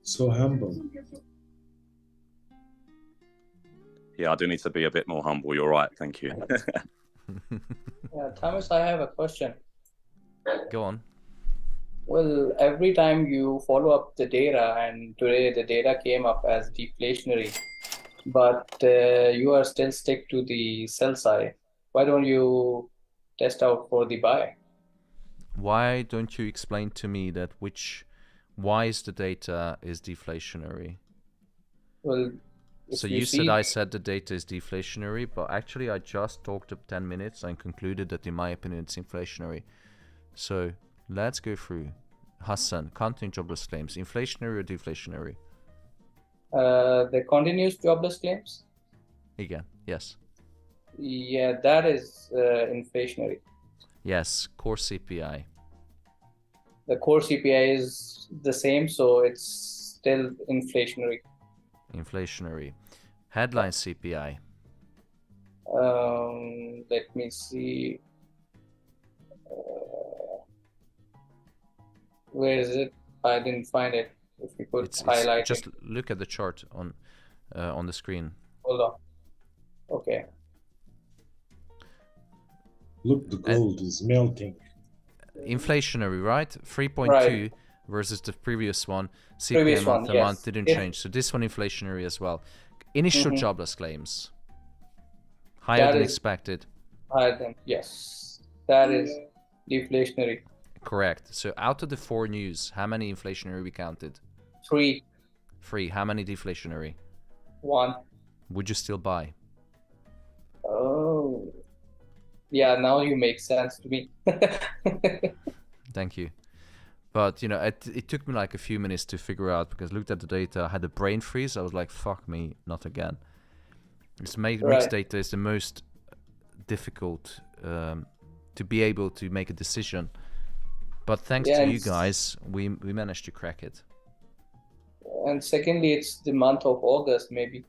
So humble. Yeah, I do need to be a bit more humble. You're right. Thank you. Thomas, I have a question. Go on. Well, every time you follow up the data, and today the data came up as deflationary, but you are still stick to the sell side. Why don't you test out for the buy? Why don't you explain to me that why is the data is deflationary? Well, so you said I said the data is deflationary, but actually I just talked up 10 minutes and concluded that in my opinion it's inflationary. So let's go through. Hassan, counting jobless claims, inflationary or deflationary? The continuous jobless claims? Again, yes. Yeah, that is inflationary. Yes, core CPI. The core CPI is the same, so it's still inflationary. Inflationary. Headline CPI. Let me see. Where is it? I didn't find it. If you could highlight just it. Look at the chart on the screen. Hold on. Okay. Look, the gold is melting. Inflationary, right? 3.2 Right. versus the previous one. CPI Previous one, month to yes. month didn't If- change. So this one inflationary as well. Initial Mhm. jobless claims. Higher That than is- expected. Higher than, yes. That is deflationary. Correct. So out of the 4 news, how many inflationary we counted? 3, 3. How many deflationary? 1. Would you still buy? Oh. Yeah, now you make sense to me. Thank you. But, you know, it took me like a few minutes to figure out, because I looked at the data, I had a brain freeze. I was like, fuck me, not again. This mixed Right. data is the most difficult to be able to make a decision. But thanks Yeah, to and you guys, we managed to crack it. And secondly, it's the month of August, maybe.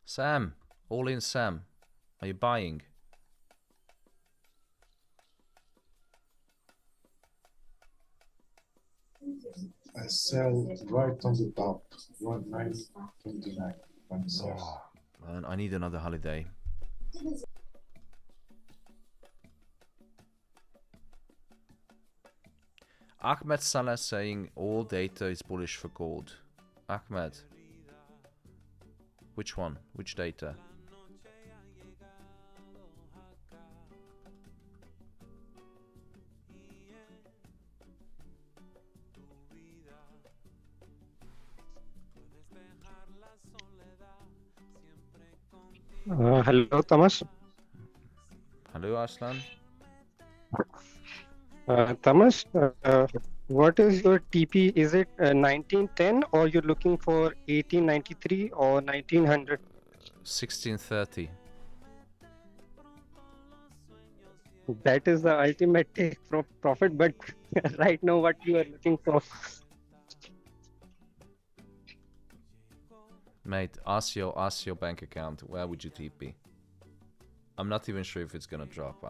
Sam, all in Sam. Are you buying? I sell right on the top, 1929. I'm selling. And I need another holiday. Ahmed Salah saying all data is bullish for gold. Ahmed, which one? Which data? Hello, Thomas. Hello, Aslan. Thomas, what is your TP? Is it 1910 or you're looking for 1893 or 1900? 1630. That is the ultimate take profit, but right now what you are looking for? Mate, ask your bank account. Where would you TP? I'm not even sure if it's gonna drop.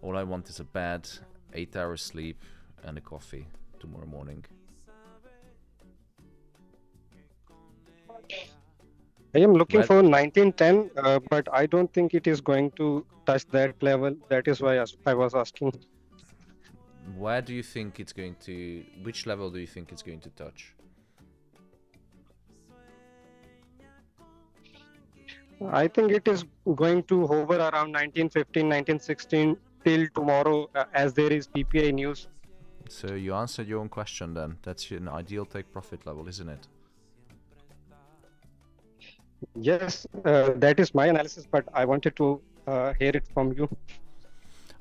All I want is a bed, 8 hours sleep, and a coffee tomorrow morning. I am looking for 1910, but I don't think it is going to touch that level. That is why I was asking. Where do you think it's going to? Which level do you think it's going to touch? I think it is going to hover around 1915, 1916 till tomorrow, as there is PPI news. So you answered your own question then. That's an ideal take profit level, isn't it? Yes, that is my analysis, but I wanted to hear it from you.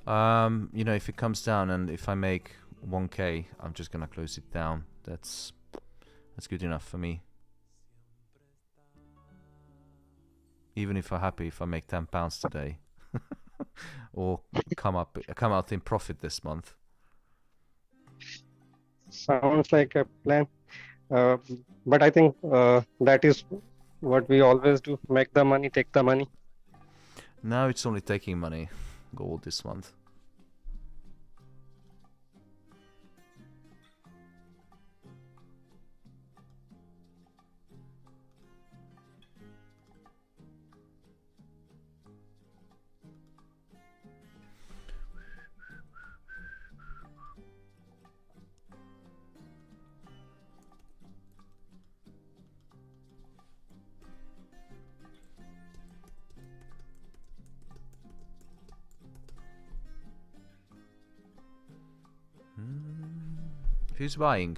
You know, if it comes down and if I make 1k, I'm just gonna close it down. That's good enough for me. Even if I'm happy if I make £10 today, or come out in profit this month. Sounds like a plan, but I think that is what we always do: make the money, take the money. Now it's only taking money, gold this month. Who's buying?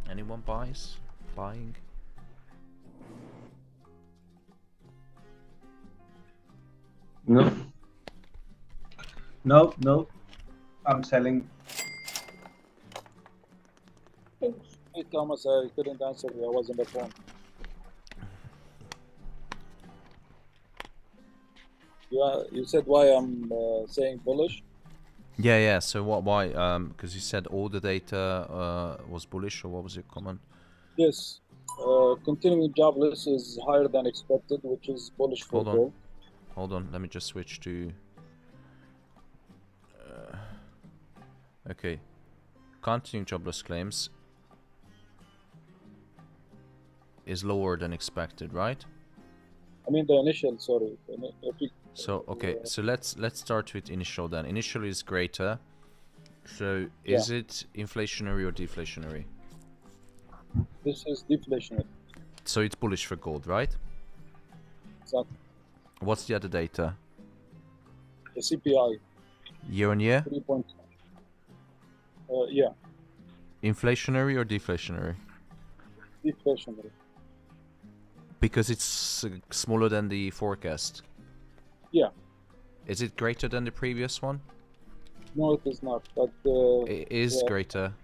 Anyone buys? Buying? No. No. I'm selling. Hey Thomas, I couldn't answer you. I was on the phone. You said why I'm saying bullish? Yeah. So why? Because you said all the data was bullish, or what was your comment? Yes. Continuing jobless is higher than expected, which is bullish for gold. Hold on. Let me just switch to. Okay. Continuing jobless claims is lower than expected, right? I mean the initial. Sorry. So okay, so let's start with initial then. Initial is greater. So is it inflationary or deflationary? This is deflationary. So it's bullish for gold, right? Exactly. What's the other data? The CPI. Year on year? 3 point. Yeah. Inflationary or deflationary? Deflationary. Because it's smaller than the forecast. Yeah. Is it greater than the previous one? No, it is not. But it is greater.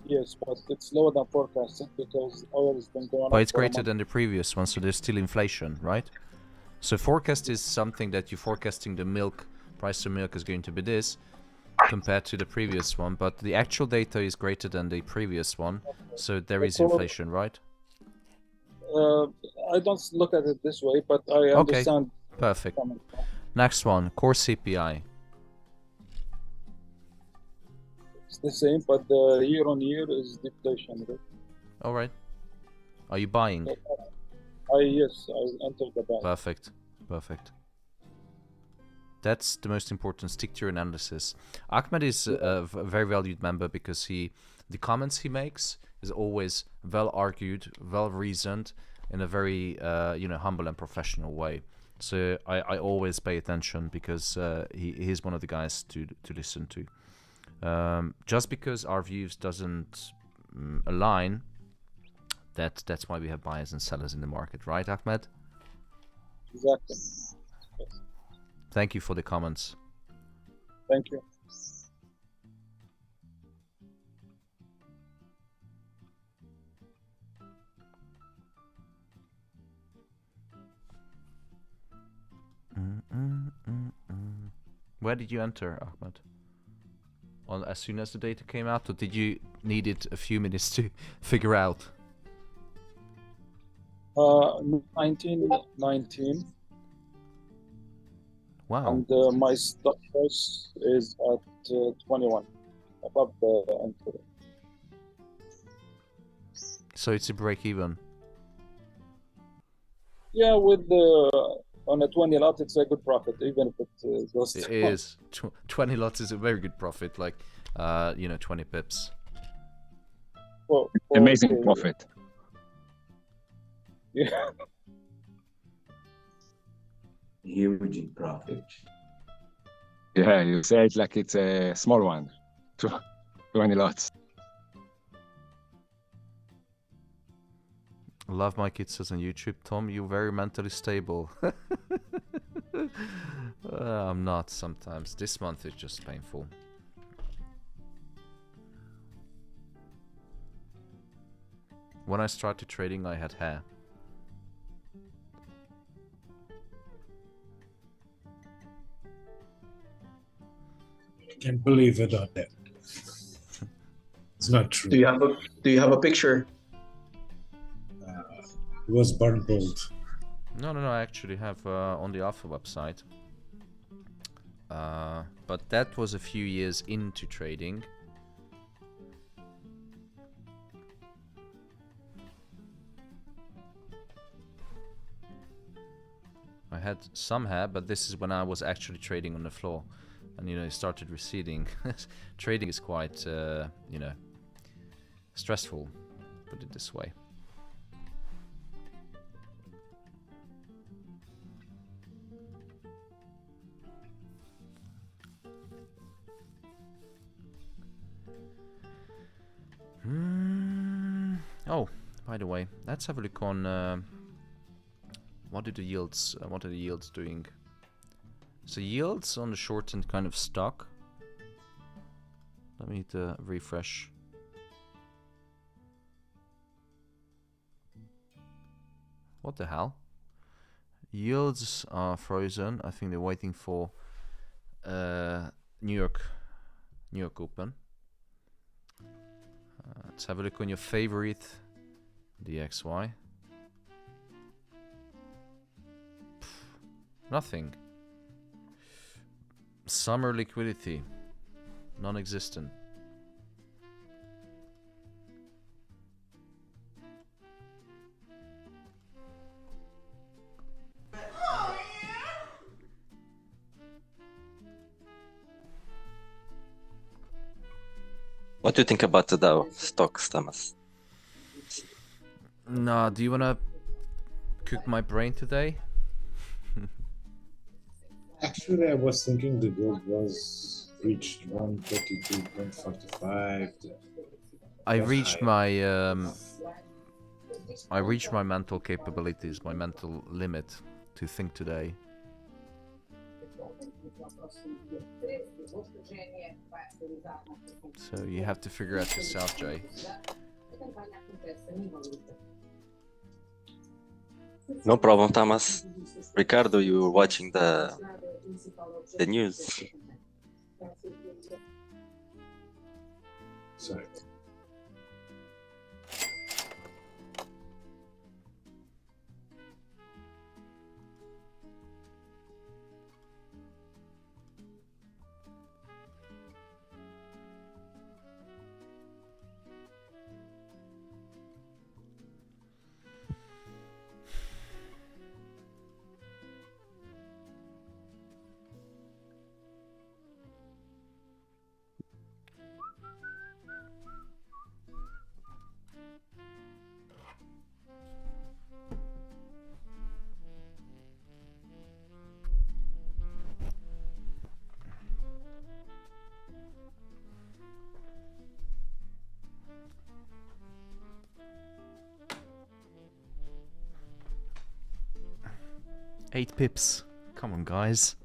Yes, but it's lower than forecasted because oil has been going up. But it's greater than the previous one, so there's still inflation, right? So forecast is something that you're forecasting the milk price of milk is going to be this compared to the previous one, but the actual data is greater than the previous one, so there is inflation, right? I don't look at it this way, but I understand. Perfect. Next one, core CPI. It's the same, but the year on year is deflation. Right? All right. Are you buying? Yes, I entered the buy. Perfect. Perfect. That's the most important. Stick to your analysis. Ahmed is a very valued member because the comments he makes is always well argued, well reasoned, in a very humble and professional way. So I always pay attention because he's one of the guys to listen to. Just because our views doesn't align, that's why we have buyers and sellers in the market, right, Ahmed? Exactly. Yes. Thank you for the comments. Thank you. Where did you enter, Ahmed? As soon as the data came out, or did you need it a few minutes to figure out? 1919. Wow. And my stop loss is at 21, above the entry. So it's a break even. Yeah, with the on a 20 lot, it's a good profit, even if it goes. It is 20 lots is a very good profit, like 20 pips. Amazing profit. Yeah. Huge profit. Yeah, you say it like it's a small one. 20 lots. Love my kids says on YouTube, Tom, you're very mentally stable. I'm not sometimes. This month is just painful. When I started trading, I had hair. Can't believe it on that. It's not true. Do you have a picture? It was burned bold. No, I actually have on the Alpha website. But that was a few years into trading. I had some hair, but this is when I was actually trading on the floor. And, it started receding. Trading is quite, stressful, put it this way. Oh, by the way, let's have a look on what are the yields doing? So yields on the short end kind of stuck. Let me refresh. What the hell? Yields are frozen. I think they're waiting for New York Open. Let's have a look on your favorite DXY. Nothing. Summer liquidity, non-existent. What do you think about the Dow stocks, Thomas? Nah, do you wanna cook my brain today? Actually, I was thinking the gold was reached 132.45. I reached my mental capabilities, my mental limit to think today. So you have to figure out yourself, Jay. No problem, Thomas. Ricardo, you were watching the news. Sorry. 8 pips. Come on, guys.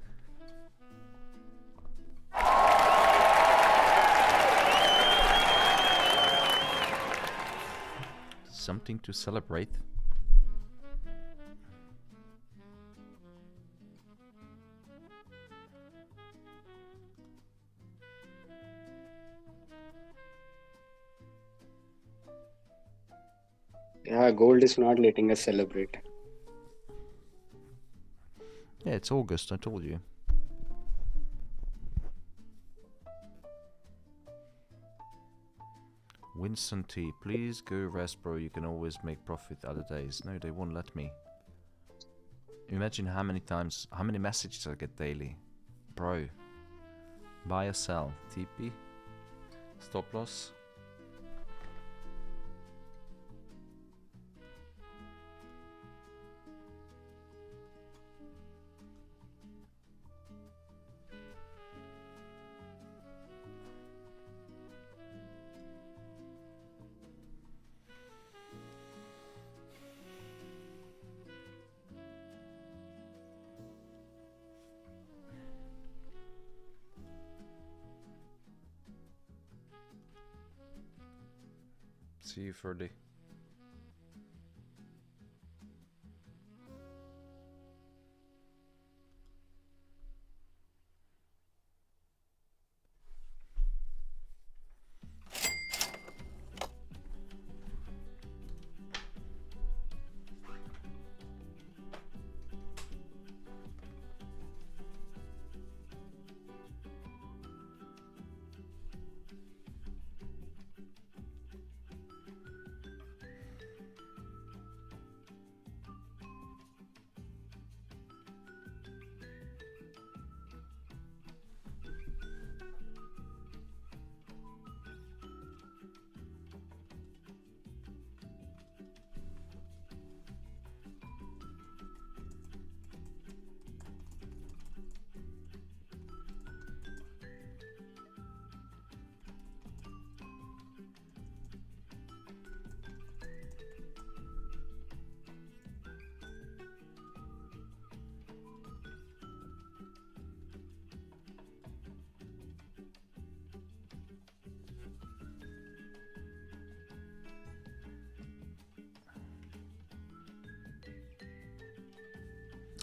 Something to celebrate. Yeah, gold is not letting us celebrate. Yeah, it's August, I told you. Winston T, please go rest, bro. You can always make profit other days. No, they won't let me. Imagine how many messages I get daily. Bro. Buy or sell. TP. Stop loss. See you Friday.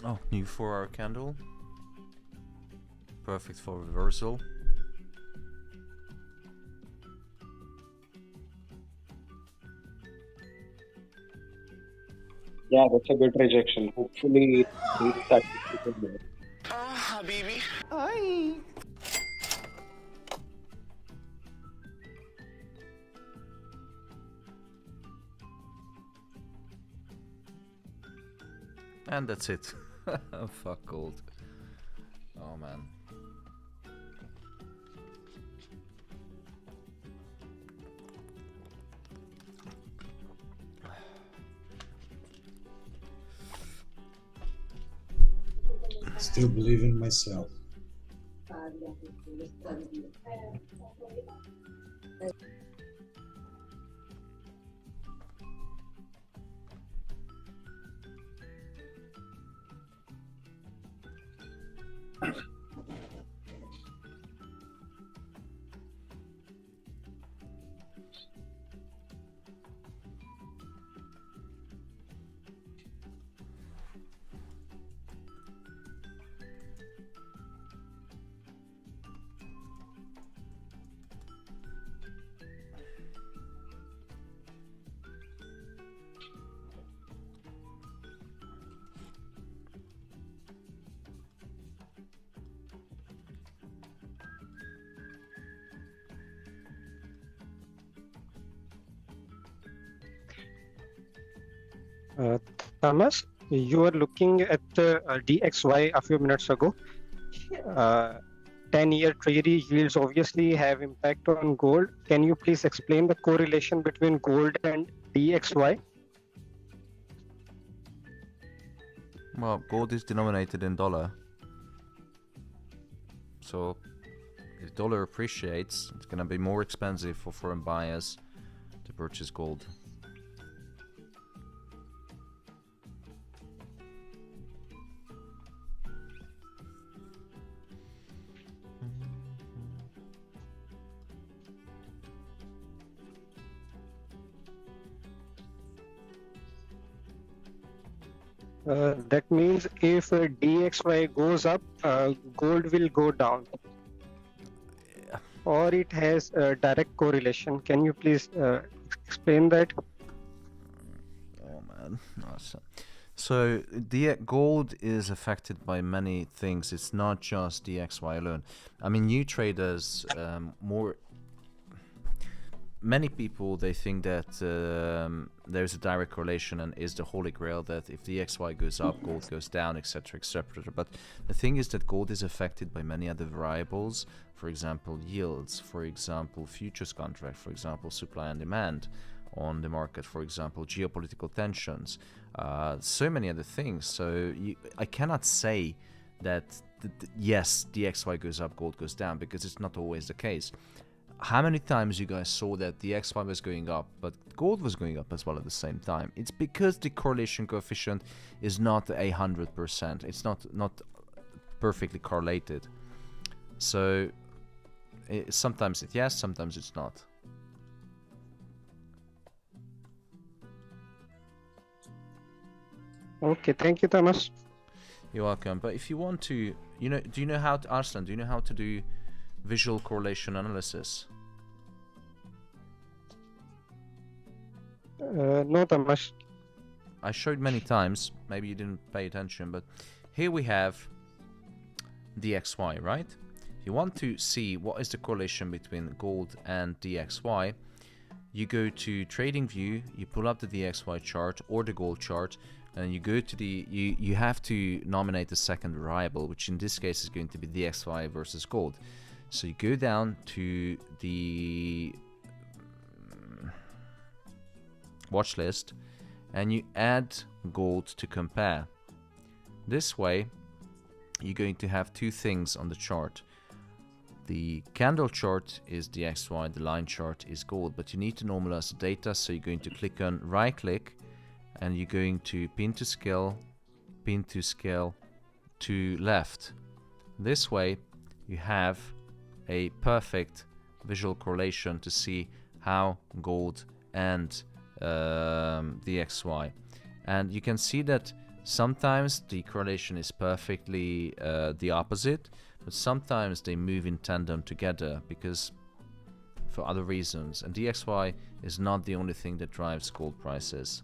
Oh, new 4-hour candle. Perfect for reversal. Yeah, that's a good rejection. Hopefully, it restarts. Habibi. Ay. And that's it. Fuck gold. Oh man. Still believe in myself. Thomas, you were looking at the DXY a few minutes ago. 10-year Treasury yields obviously have impact on gold. Can you please explain the correlation between gold and DXY? Well, gold is denominated in dollar. So, if dollar appreciates, it's gonna be more expensive for foreign buyers to purchase gold. That means if DXY goes up, gold will go down, or it has a direct correlation. Can you please explain that? Oh man, awesome. So the gold is affected by many things. It's not just DXY alone. I mean, new traders, many people, they think that there's a direct correlation and is the holy grail that if the XY goes up, gold goes down, etc., etc. But the thing is that gold is affected by many other variables. For example, yields. For example, futures contract. For example, supply and demand on the market. For example, geopolitical tensions. So many other things. So I cannot say that yes, the XY goes up, gold goes down, because it's not always the case. How many times you guys saw that the XY was going up, but gold was going up as well at the same time? It's because the correlation coefficient is not 100%. It's not perfectly correlated. So sometimes it's yes, sometimes it's not. Okay, thank you, Thomas. You're welcome. But if you want to, do you know how to, Arslan, do you know how to do visual correlation analysis? No, Thomas. I showed many times. Maybe you didn't pay attention, but here we have DXY, right? If you want to see what is the correlation between gold and DXY, you go to Trading View, you pull up the DXY chart or the gold chart, and you go to the you have to nominate the second variable, which in this case is going to be DXY versus gold. So you go down to the watch list and you add gold to compare. This way you're going to have two things on the chart. The candle chart is DXY, the line chart is gold, but you need to normalize the data, so you're going to click on right click and you're going to pin to scale to left. This way you have a perfect visual correlation to see how gold and DXY, and you can see that sometimes the correlation is perfectly the opposite, but sometimes they move in tandem together because for other reasons, and DXY is not the only thing that drives gold prices.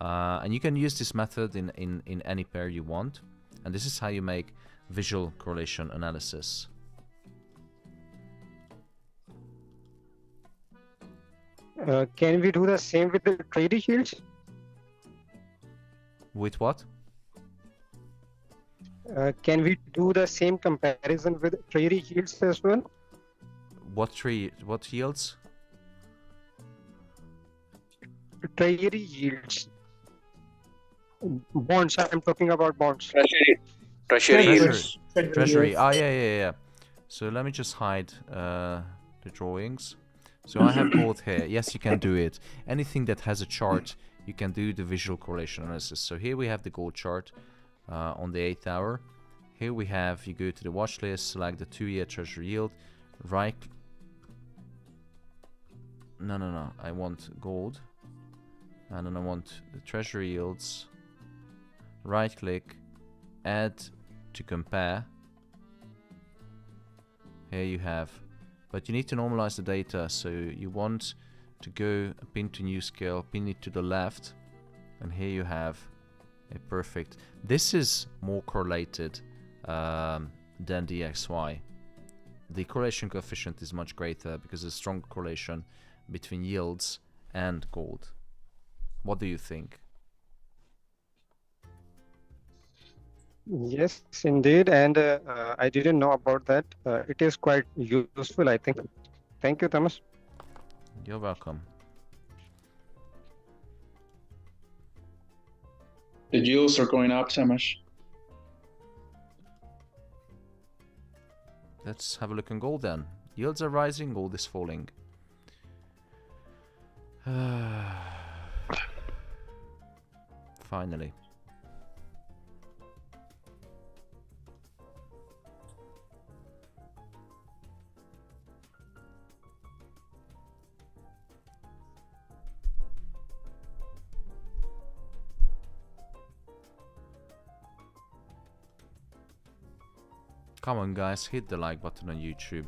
And you can use this method in any pair you want, and this is how you make visual correlation analysis. Can we do the same with the trading yields? With what? Can we do the same comparison with trading yields as well? What yields? Treasury yields. Bonds. I'm talking about bonds. Treasury. Ah, yeah. So let me just hide the drawings. So I have gold here. Yes, you can do it. Anything that has a chart, you can do the visual correlation analysis. So here we have the gold chart on the 8th hour. Here we have, you go to the watch list, select the 2-year treasury yield, right. No. I want gold. And then I want the treasury yields. Right click, add to compare. Here you have. But you need to normalize the data, so you want to go pin to new scale, pin it to the left, and here you have a perfect. This is more correlated than DXY. The correlation coefficient is much greater because there's a strong correlation between yields and gold. What do you think? Yes, indeed, and I didn't know about that. It is quite useful, I think. Thank you, Thomas. You're welcome. The yields are going up, Thomas. Let's have a look on gold then. Yields are rising, gold is falling. Finally. Come on, guys, hit the like button on YouTube.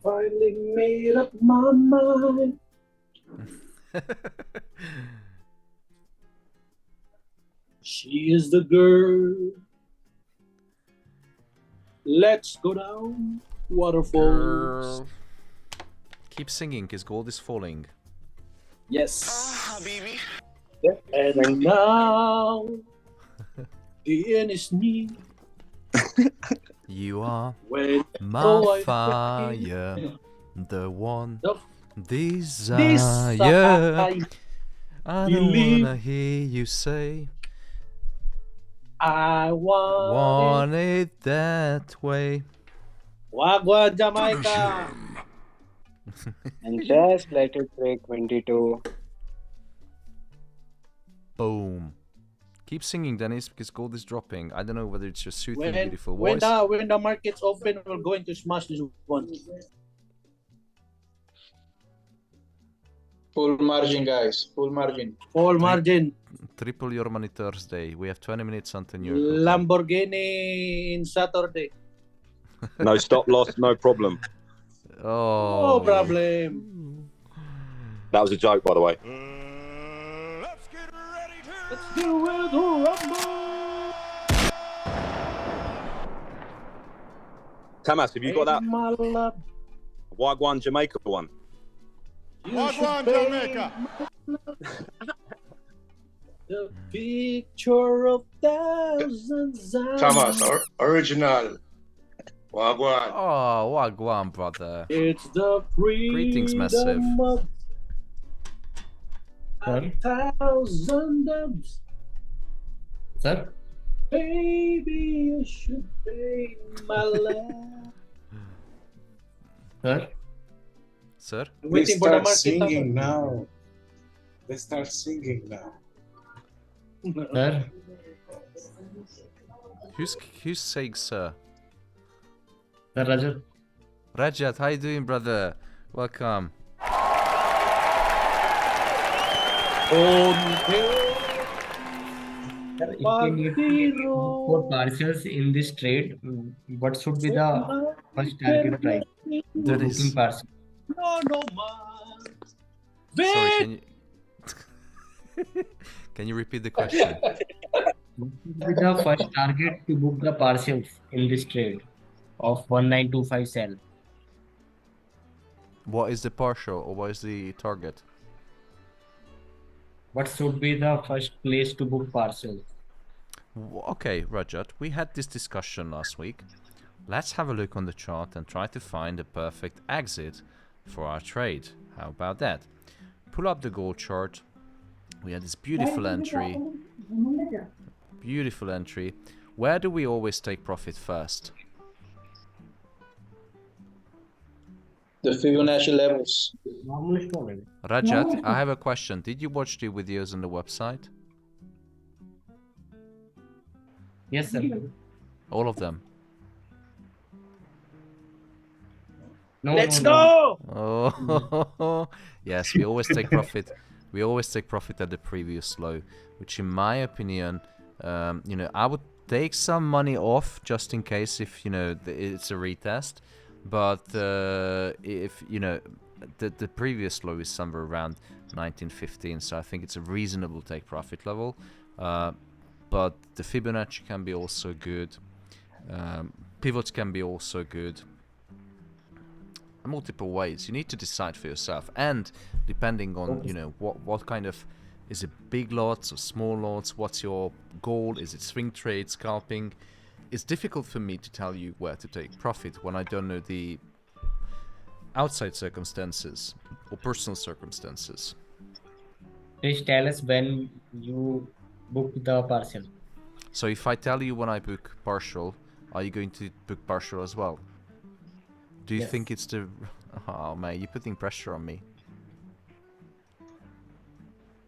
Finally made up my mind. She is the girl. Let's go down waterfalls. Girl. Keep singing, his gold is falling. Yes. And now the end is near. You are When my fire, the one desire. I don't wanna hear you say I want it that way. Wagwan, Jamaica. And just let it break 22. Boom. Keep singing, Dennis, because gold is dropping. I don't know whether it's your soothing, When beautiful voice. when the market's open, we're going to smash this one. Full margin, guys. Full margin. Full margin. Triple your money Thursday. We have 20 minutes until New York. Lamborghini in Saturday. No stop loss, no problem. Oh. No problem. That was a joke, by the way. Let's get ready to rumble. Tamas, have you got that My love, Wagwan Jamaica one? Wagwan, Jamaica. The picture of thousands. Thomas, original. Wagwan. Oh, Wagwan, brother. It's the Greetings, massive. of a thousand dubs. Sir? Baby, you should pay my love. Sir? Sir? They start singing now. They start singing now. Sir? Who's saying sir? Sir Rajat. Rajat, how you doing, brother? Welcome. Sir, if we need for parcels in this trade, what should be the first target price? That is- Booking parcel. No, Sorry, can you... Can you repeat the question? What should be the first target to book the parcels in this trade of 1925 sell? What is the partial or what is the target? What should be the first place to book parcels? Okay, Rajat, we had this discussion last week. Let's have a look on the chart and try to find the perfect exit for our trade. How about that? Pull up the gold chart. We had this beautiful entry. Beautiful entry. Where do we always take profit first? The Fibonacci levels. Rajat, I have a question. Did you watch the videos on the website? Yes, sir. All of them? No, Let's no, go. Oh, yes, we always take profit. We always take profit at the previous low, which in my opinion, you know, I would take some money off just in case if, you know, it's a retest. But if, you know, the previous low is somewhere around 1915, so I think it's a reasonable take profit level. But the Fibonacci can be also good. Pivots can be also good. Multiple ways. You need to decide for yourself, and depending on, you know, what kind of, is it big lots or small lots, what's your goal, is it swing trade, scalping? It's difficult for me to tell you where to take profit when I don't know the outside circumstances or personal circumstances. Please tell us when you book the parcel. So if I tell you when I book partial, are you going to book partial as well? Do you Yes. think it's the... Oh man, you're putting pressure on me.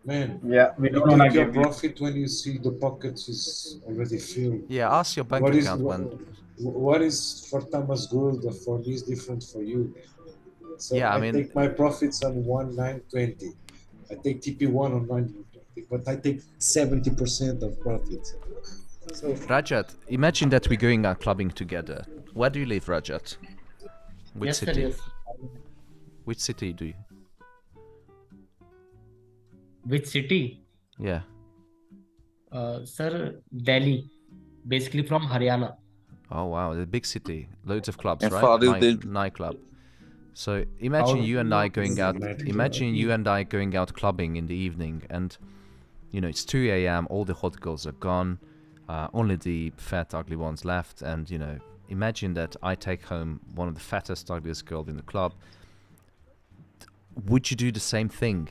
Man, Yeah, we you don't wanna take your give you. profit when you see the pockets is already filled. Yeah, ask your bank What is account when... what is for Thomas Gould or for me is different for you. So Yeah, I I mean... take my profits on 1920. I take TP1 on 1920, but I take 70% of profits. So Rajat, imagine that we're going out clubbing together. Where do you live, Rajat? Which Yes, sir, city? yes. Which city do you? Which city? Yeah. Sir, Delhi. Basically from Haryana. Oh wow, the big city, loads of clubs, And right? Fadil Nightclub. So imagine you and I going out. Imagine you and I going out clubbing in the evening, and you know it's 2 a.m. All the hot girls are gone, only the fat, ugly ones left. And you know, imagine that I take home one of the fattest, ugliest girl in the club. Would you do the same thing?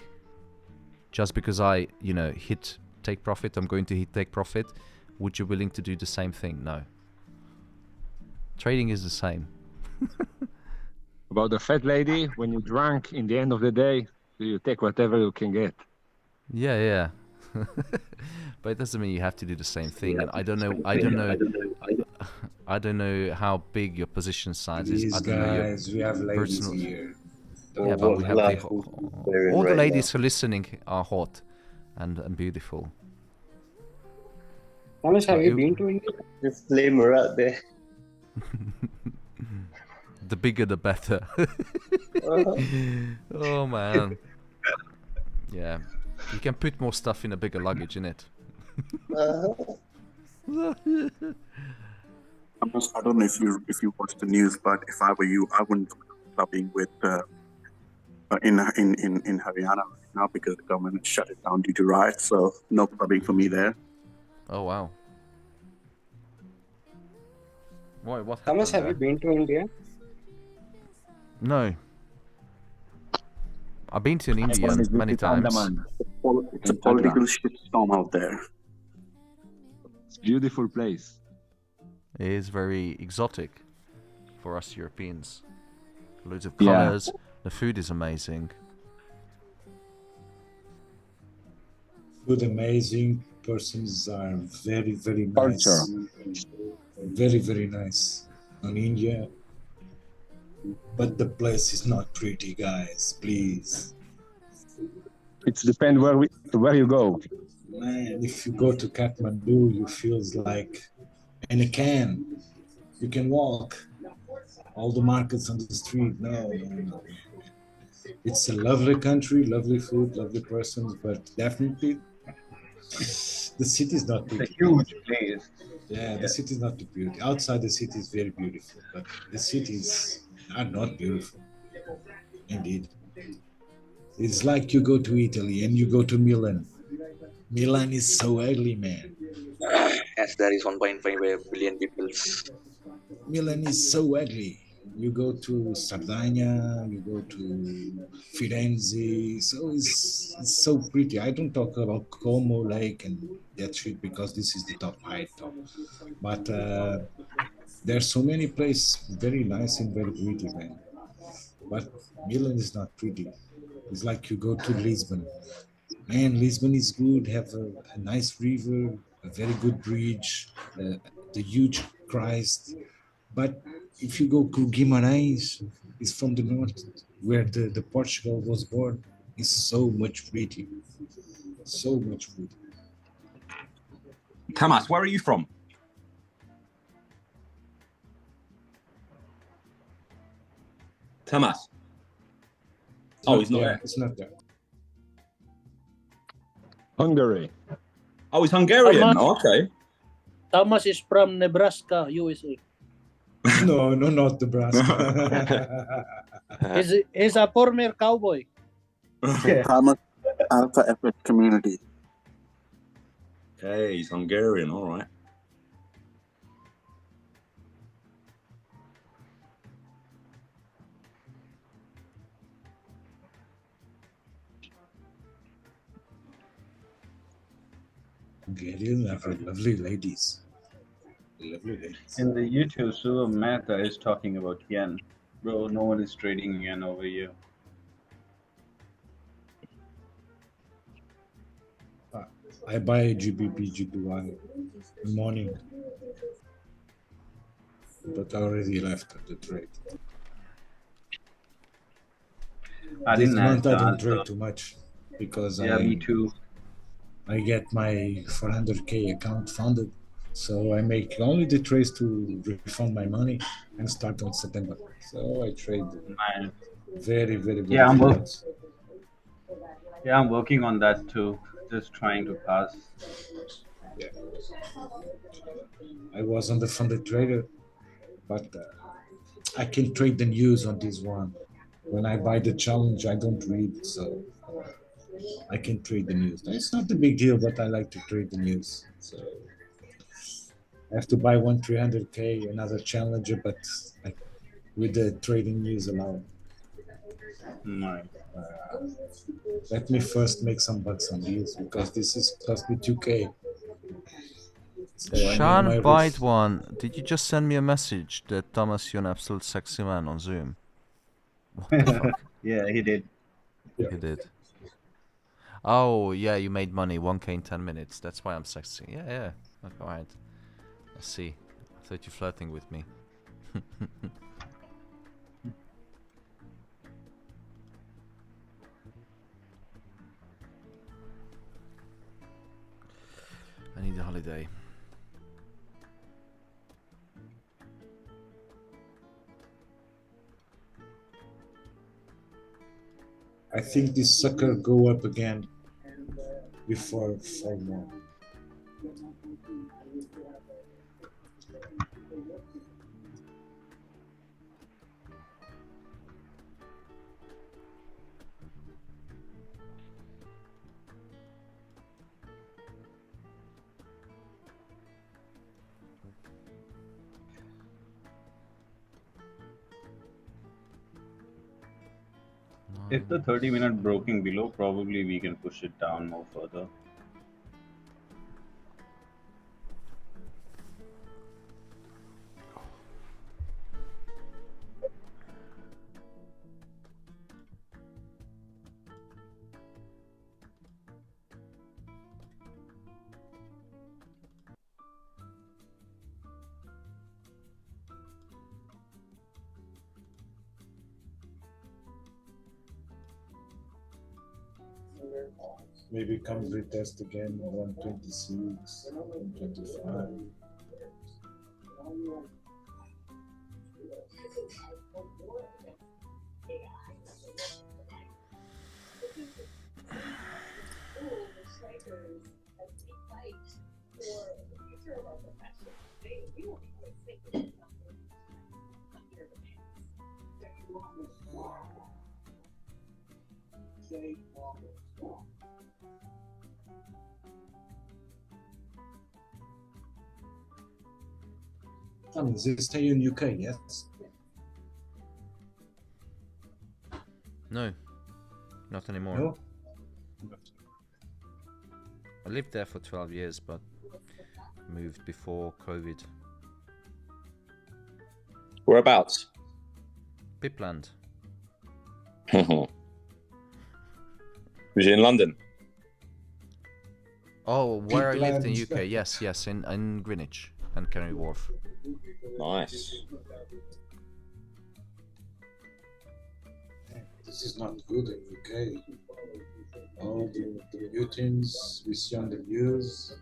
Just because I, you know, hit take profit, I'm going to hit take profit. Would you willing to do the same thing? No. Trading is the same. About the fat lady, when you drunk in the end of the day, you take whatever you can get. Yeah, yeah. But it doesn't mean you have to do the same thing. And I don't know how big your position size is. Please, I don't know your guys, we have ladies personal... here. Yeah, but we have all the ladies who are listening are hot and beautiful. Thomas, have you been to India? Disclaimer out there. The bigger the better. Oh man. Yeah. You can put more stuff in a bigger luggage, innit? I don't know if you watch the news, but if I were you, I wouldn't go clubbing with in Haryana right now because the government shut it down due to riots. So no clubbing for me there. Oh wow. Why? What happened? Thomas, have you been to India? No. I've been to India many times. It's a political shitstorm out there. It's a beautiful place. It is very exotic for us Europeans. Loads of colors. Yeah. The food is amazing. Food amazing. Persons are very, very nice. Very, very nice on India. But the place is not pretty, guys. Please. It depends where you go. Man, if you go to Kathmandu, you feel like in a can. You can walk. All the markets on the street. No. It's a lovely country, lovely food, lovely persons, but definitely the city is not pretty. It's a huge place. Yeah, the city is not too beautiful. Outside the city is very beautiful, but the cities are not beautiful. Indeed. It's like you go to Italy and you go to Milan. Milan is so ugly, man. As there is 1.5 billion people. Milan is so ugly. You go to Sardinia, you go to Firenze, so it's so pretty. I don't talk about Como Lake and that shit because this is the top height. But there are so many places very nice and very pretty, man. But Milan is not pretty. It's like you go to Lisbon. Man, Lisbon is good, have a nice river, a very good bridge, the huge Christ. But if you go to Guimarães, it's from the north, where the Portugal was born, is so much pretty. So much pretty. Thomas, where are you from? Thomas. Oh, he's not there. It's not there. Hungary. Oh, he's Hungarian. Thomas, Oh, okay. Thomas is from Nebraska, USA. No, not Nebraska. He's a former cowboy. Thomas Alpha Epic community. Okay, he's Hungarian. All right. Hungarian are lovely ladies. Lovely ladies. In the YouTube, Suva Mehta is talking about yen. Bro, no one is trading yen over here. I buy GBP, GPY in the morning, but I already left the trade. I This didn't have month I don't chance. trade too much because Yeah, me too. I get my 400k account funded, so I make only the trades to refund my money and start on September. So I trade very, very, very Yeah, few lots. Yeah, I'm working on that too. Just trying to pass. Yeah. I was on the funded trader, but I can trade the news on this one. When I buy the challenge, I don't read, so I can trade the news. It's not a big deal, but I like to trade the news. So I have to buy one 300k, another challenger, but with the trading news allowed. Nice. Let me first make some bucks on these because this is cost me 2k. So Sean Bite One, did you just send me a message that Thomas, you're an absolute sexy man on Zoom? What the fuck? Yeah, he did. He did. Oh, yeah, you made money, 1k in 10 minutes. That's why I'm sexy. Yeah, yeah. Okay, alright. I see. I thought you're flirting with me. I need a holiday. I think this sucker go up again before 4 more. If the 30-minute broken below, probably we can push it down more further. Maybe come retest again 126, 125. They stay in UK, yes? No, not anymore. No? I lived there for 12 years, but moved before COVID. Whereabouts? Pipland. Was you in London? Oh, where I lived in Pipland. UK? Yes, yes, in Greenwich and Canary Wharf. Nice. This is not good in UK. All the mutants we see on the news.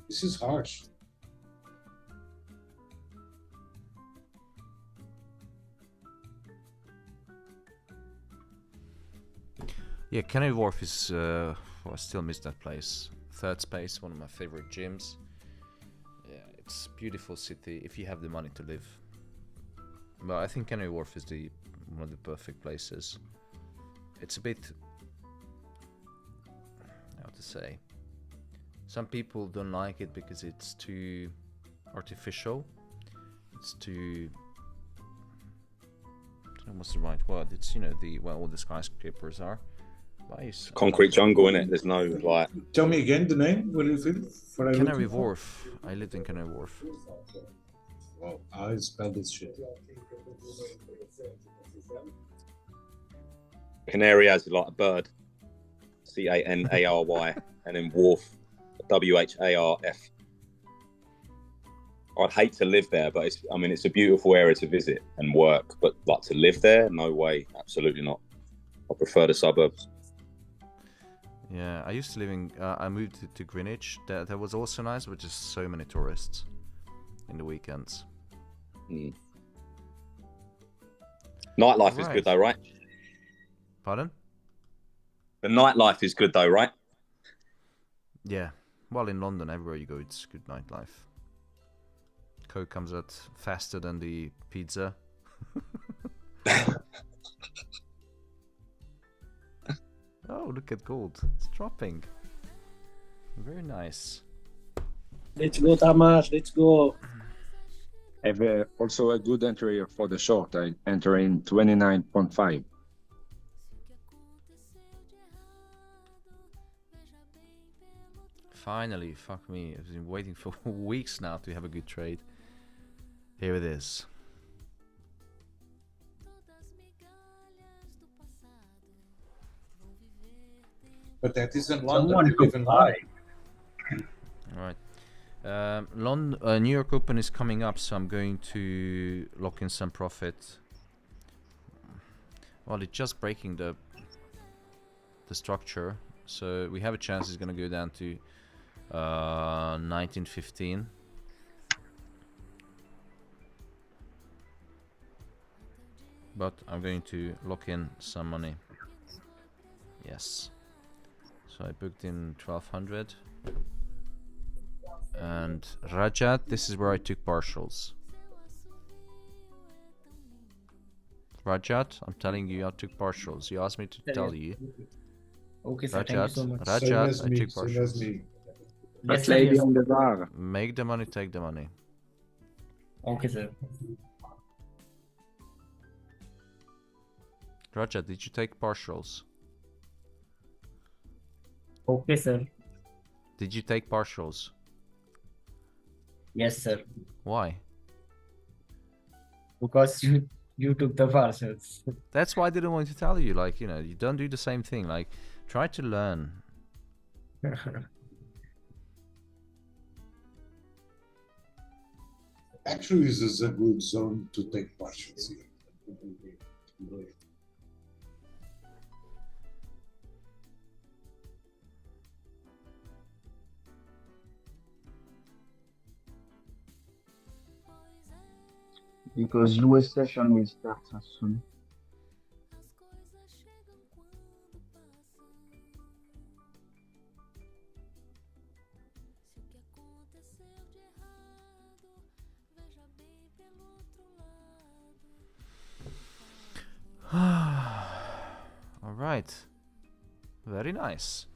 This is harsh. Yeah, Canary Wharf is, I still miss that place. Third Space, one of my favorite gyms. Yeah, it's a beautiful city if you have the money to live. But I think Canary Wharf is one of the perfect places. It's a bit, how to say, some people don't like it because it's too artificial. It's too, I don't know what's the right word. It's, you know, where all the skyscrapers are. Nice. Concrete jungle, in it. There's no like. Tell me again the name. What is it? What I'm Canary looking for? Wharf. I lived in Canary Wharf. Well, I spell this shit. Canary as like a bird. Canary, and then Wharf. WHARF. I'd hate to live there, but it's a beautiful area to visit and work. But like to live there, no way, absolutely not. I prefer the suburbs. Yeah, I used to live in. I moved to Greenwich. That was also nice, but just so many tourists in the weekends. Nightlife is good though, right? Pardon? The nightlife is good though, right? Yeah. Well, in London, everywhere you go, it's good nightlife. Coke comes out faster than the pizza. Oh, look at gold. It's dropping. Very nice. Let's go, Tamas. Let's go. I have also a good entry for the short. I enter in 29.5. Finally, fuck me. I've been waiting for weeks now to have a good trade. Here it is. But that isn't London. You live in London. Alright. New York Open is coming up, so I'm going to lock in some profit. Well, it's just breaking the structure, so we have a chance it's going to go down to 1915. But I'm going to lock in some money. Yes. So I booked in 1200. And Rajat, this is where I took partials. Rajat, I'm telling you I took partials. You asked me to tell you. Okay, sir. Rajat, Thank you so much. Rajat, I took partials. Yes, sir, yes. Make the money, take the money. Okay, sir. Rajat, did you take partials? Okay, sir. Did you take partials? Yes, sir. Why? Because you took the parcels. That's why I didn't want to tell you. Like, you know, you don't do the same thing. Like, try to learn. Actually, this is a good zone to take partials here. Because US session will start soon. All right. Very nice.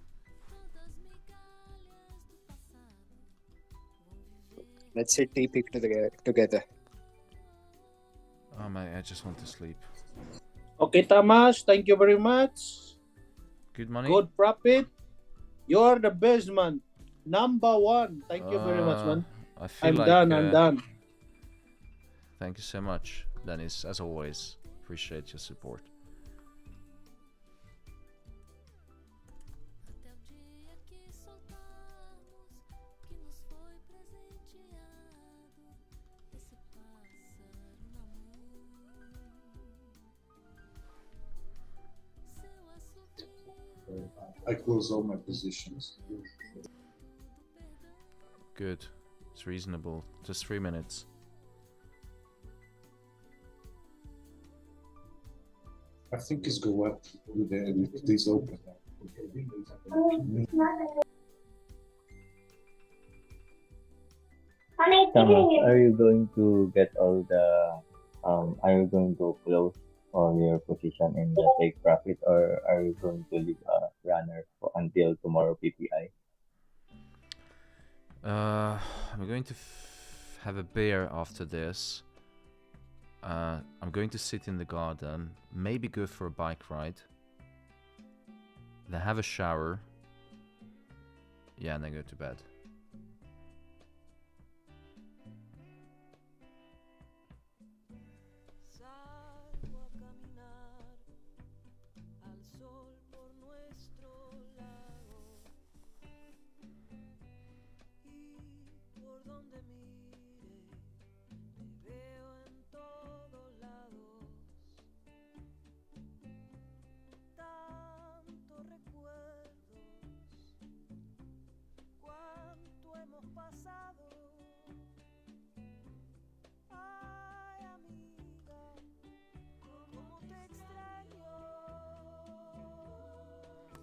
Let's hit TP together. Oh man, I just want to sleep. Okay, Tamas, thank you very much. Good money. Good profit. You're the best, man. Number one. Thank you very much, man. I feel I'm like, done. I'm done. Thank you so much, Dennis. As always, appreciate your support. I close all my positions. Good. It's reasonable. Just 3 minutes. I think it's go up with this open. Thomas, are you going to get all the are you going to close all your position in the take profit, or are you going to leave a runner until tomorrow PPI? I'm going to have a beer after this. I'm going to sit in the garden, maybe go for a bike ride. Then have a shower. Yeah, and then go to bed.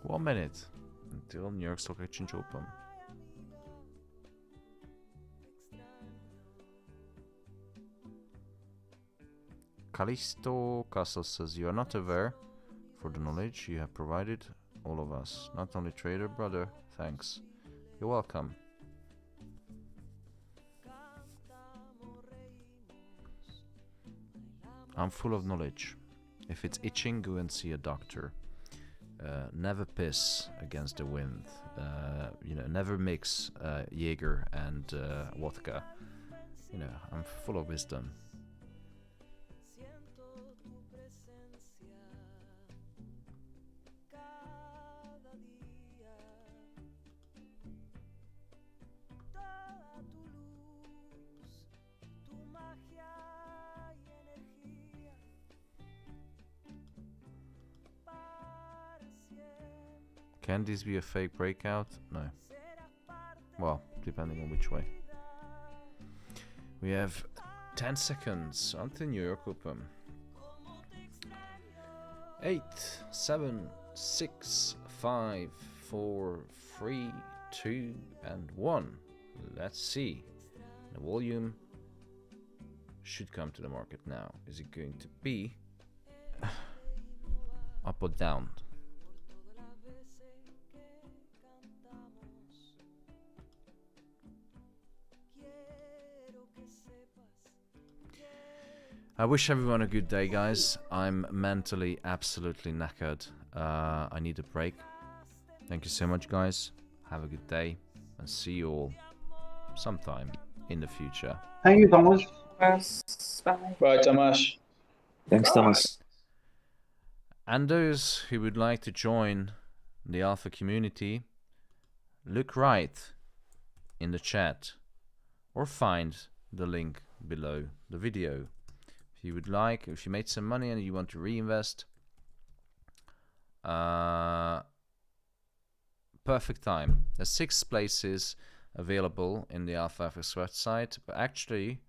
One minute until New York Stock Exchange open. Callisto Castle says you are not aware for the knowledge you have provided all of us. Not only trader, brother. Thanks. You're welcome. I'm full of knowledge. If it's itching, go and see a doctor. Never piss against the wind. You know, never mix Jaeger and vodka. You know, I'm full of wisdom. Can this be a fake breakout? No. Well, depending on which way. We have 10 seconds until New York open. 8, 7, 6, 5, 4, 3, 2, and 1. Let's see. The volume should come to the market now. Is it going to be up or down? I wish everyone a good day, guys. I'm mentally absolutely knackered. I need a break. Thank you so much, guys. Have a good day and see you all sometime in the future. Thank you, Thomas. Bye. Bye, Thomas. Thanks, Thomas. And those who would like to join the Alpha community, look right in the chat or find the link below the video. If you would like, if you made some money and you want to reinvest, perfect time. There's 6 places available in the Alpha FX website, but actually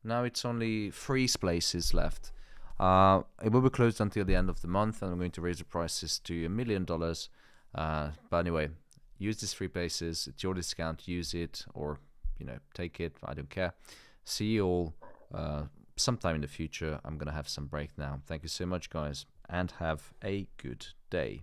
now it's only 3 places left. It will be closed until the end of the month, and I'm going to raise the prices to $1 million. But anyway, use these 3 places. It's your discount. Use it, or take it. I don't care. See you all sometime in the future. I'm gonna have some break now. Thank you so much, guys, and have a good day.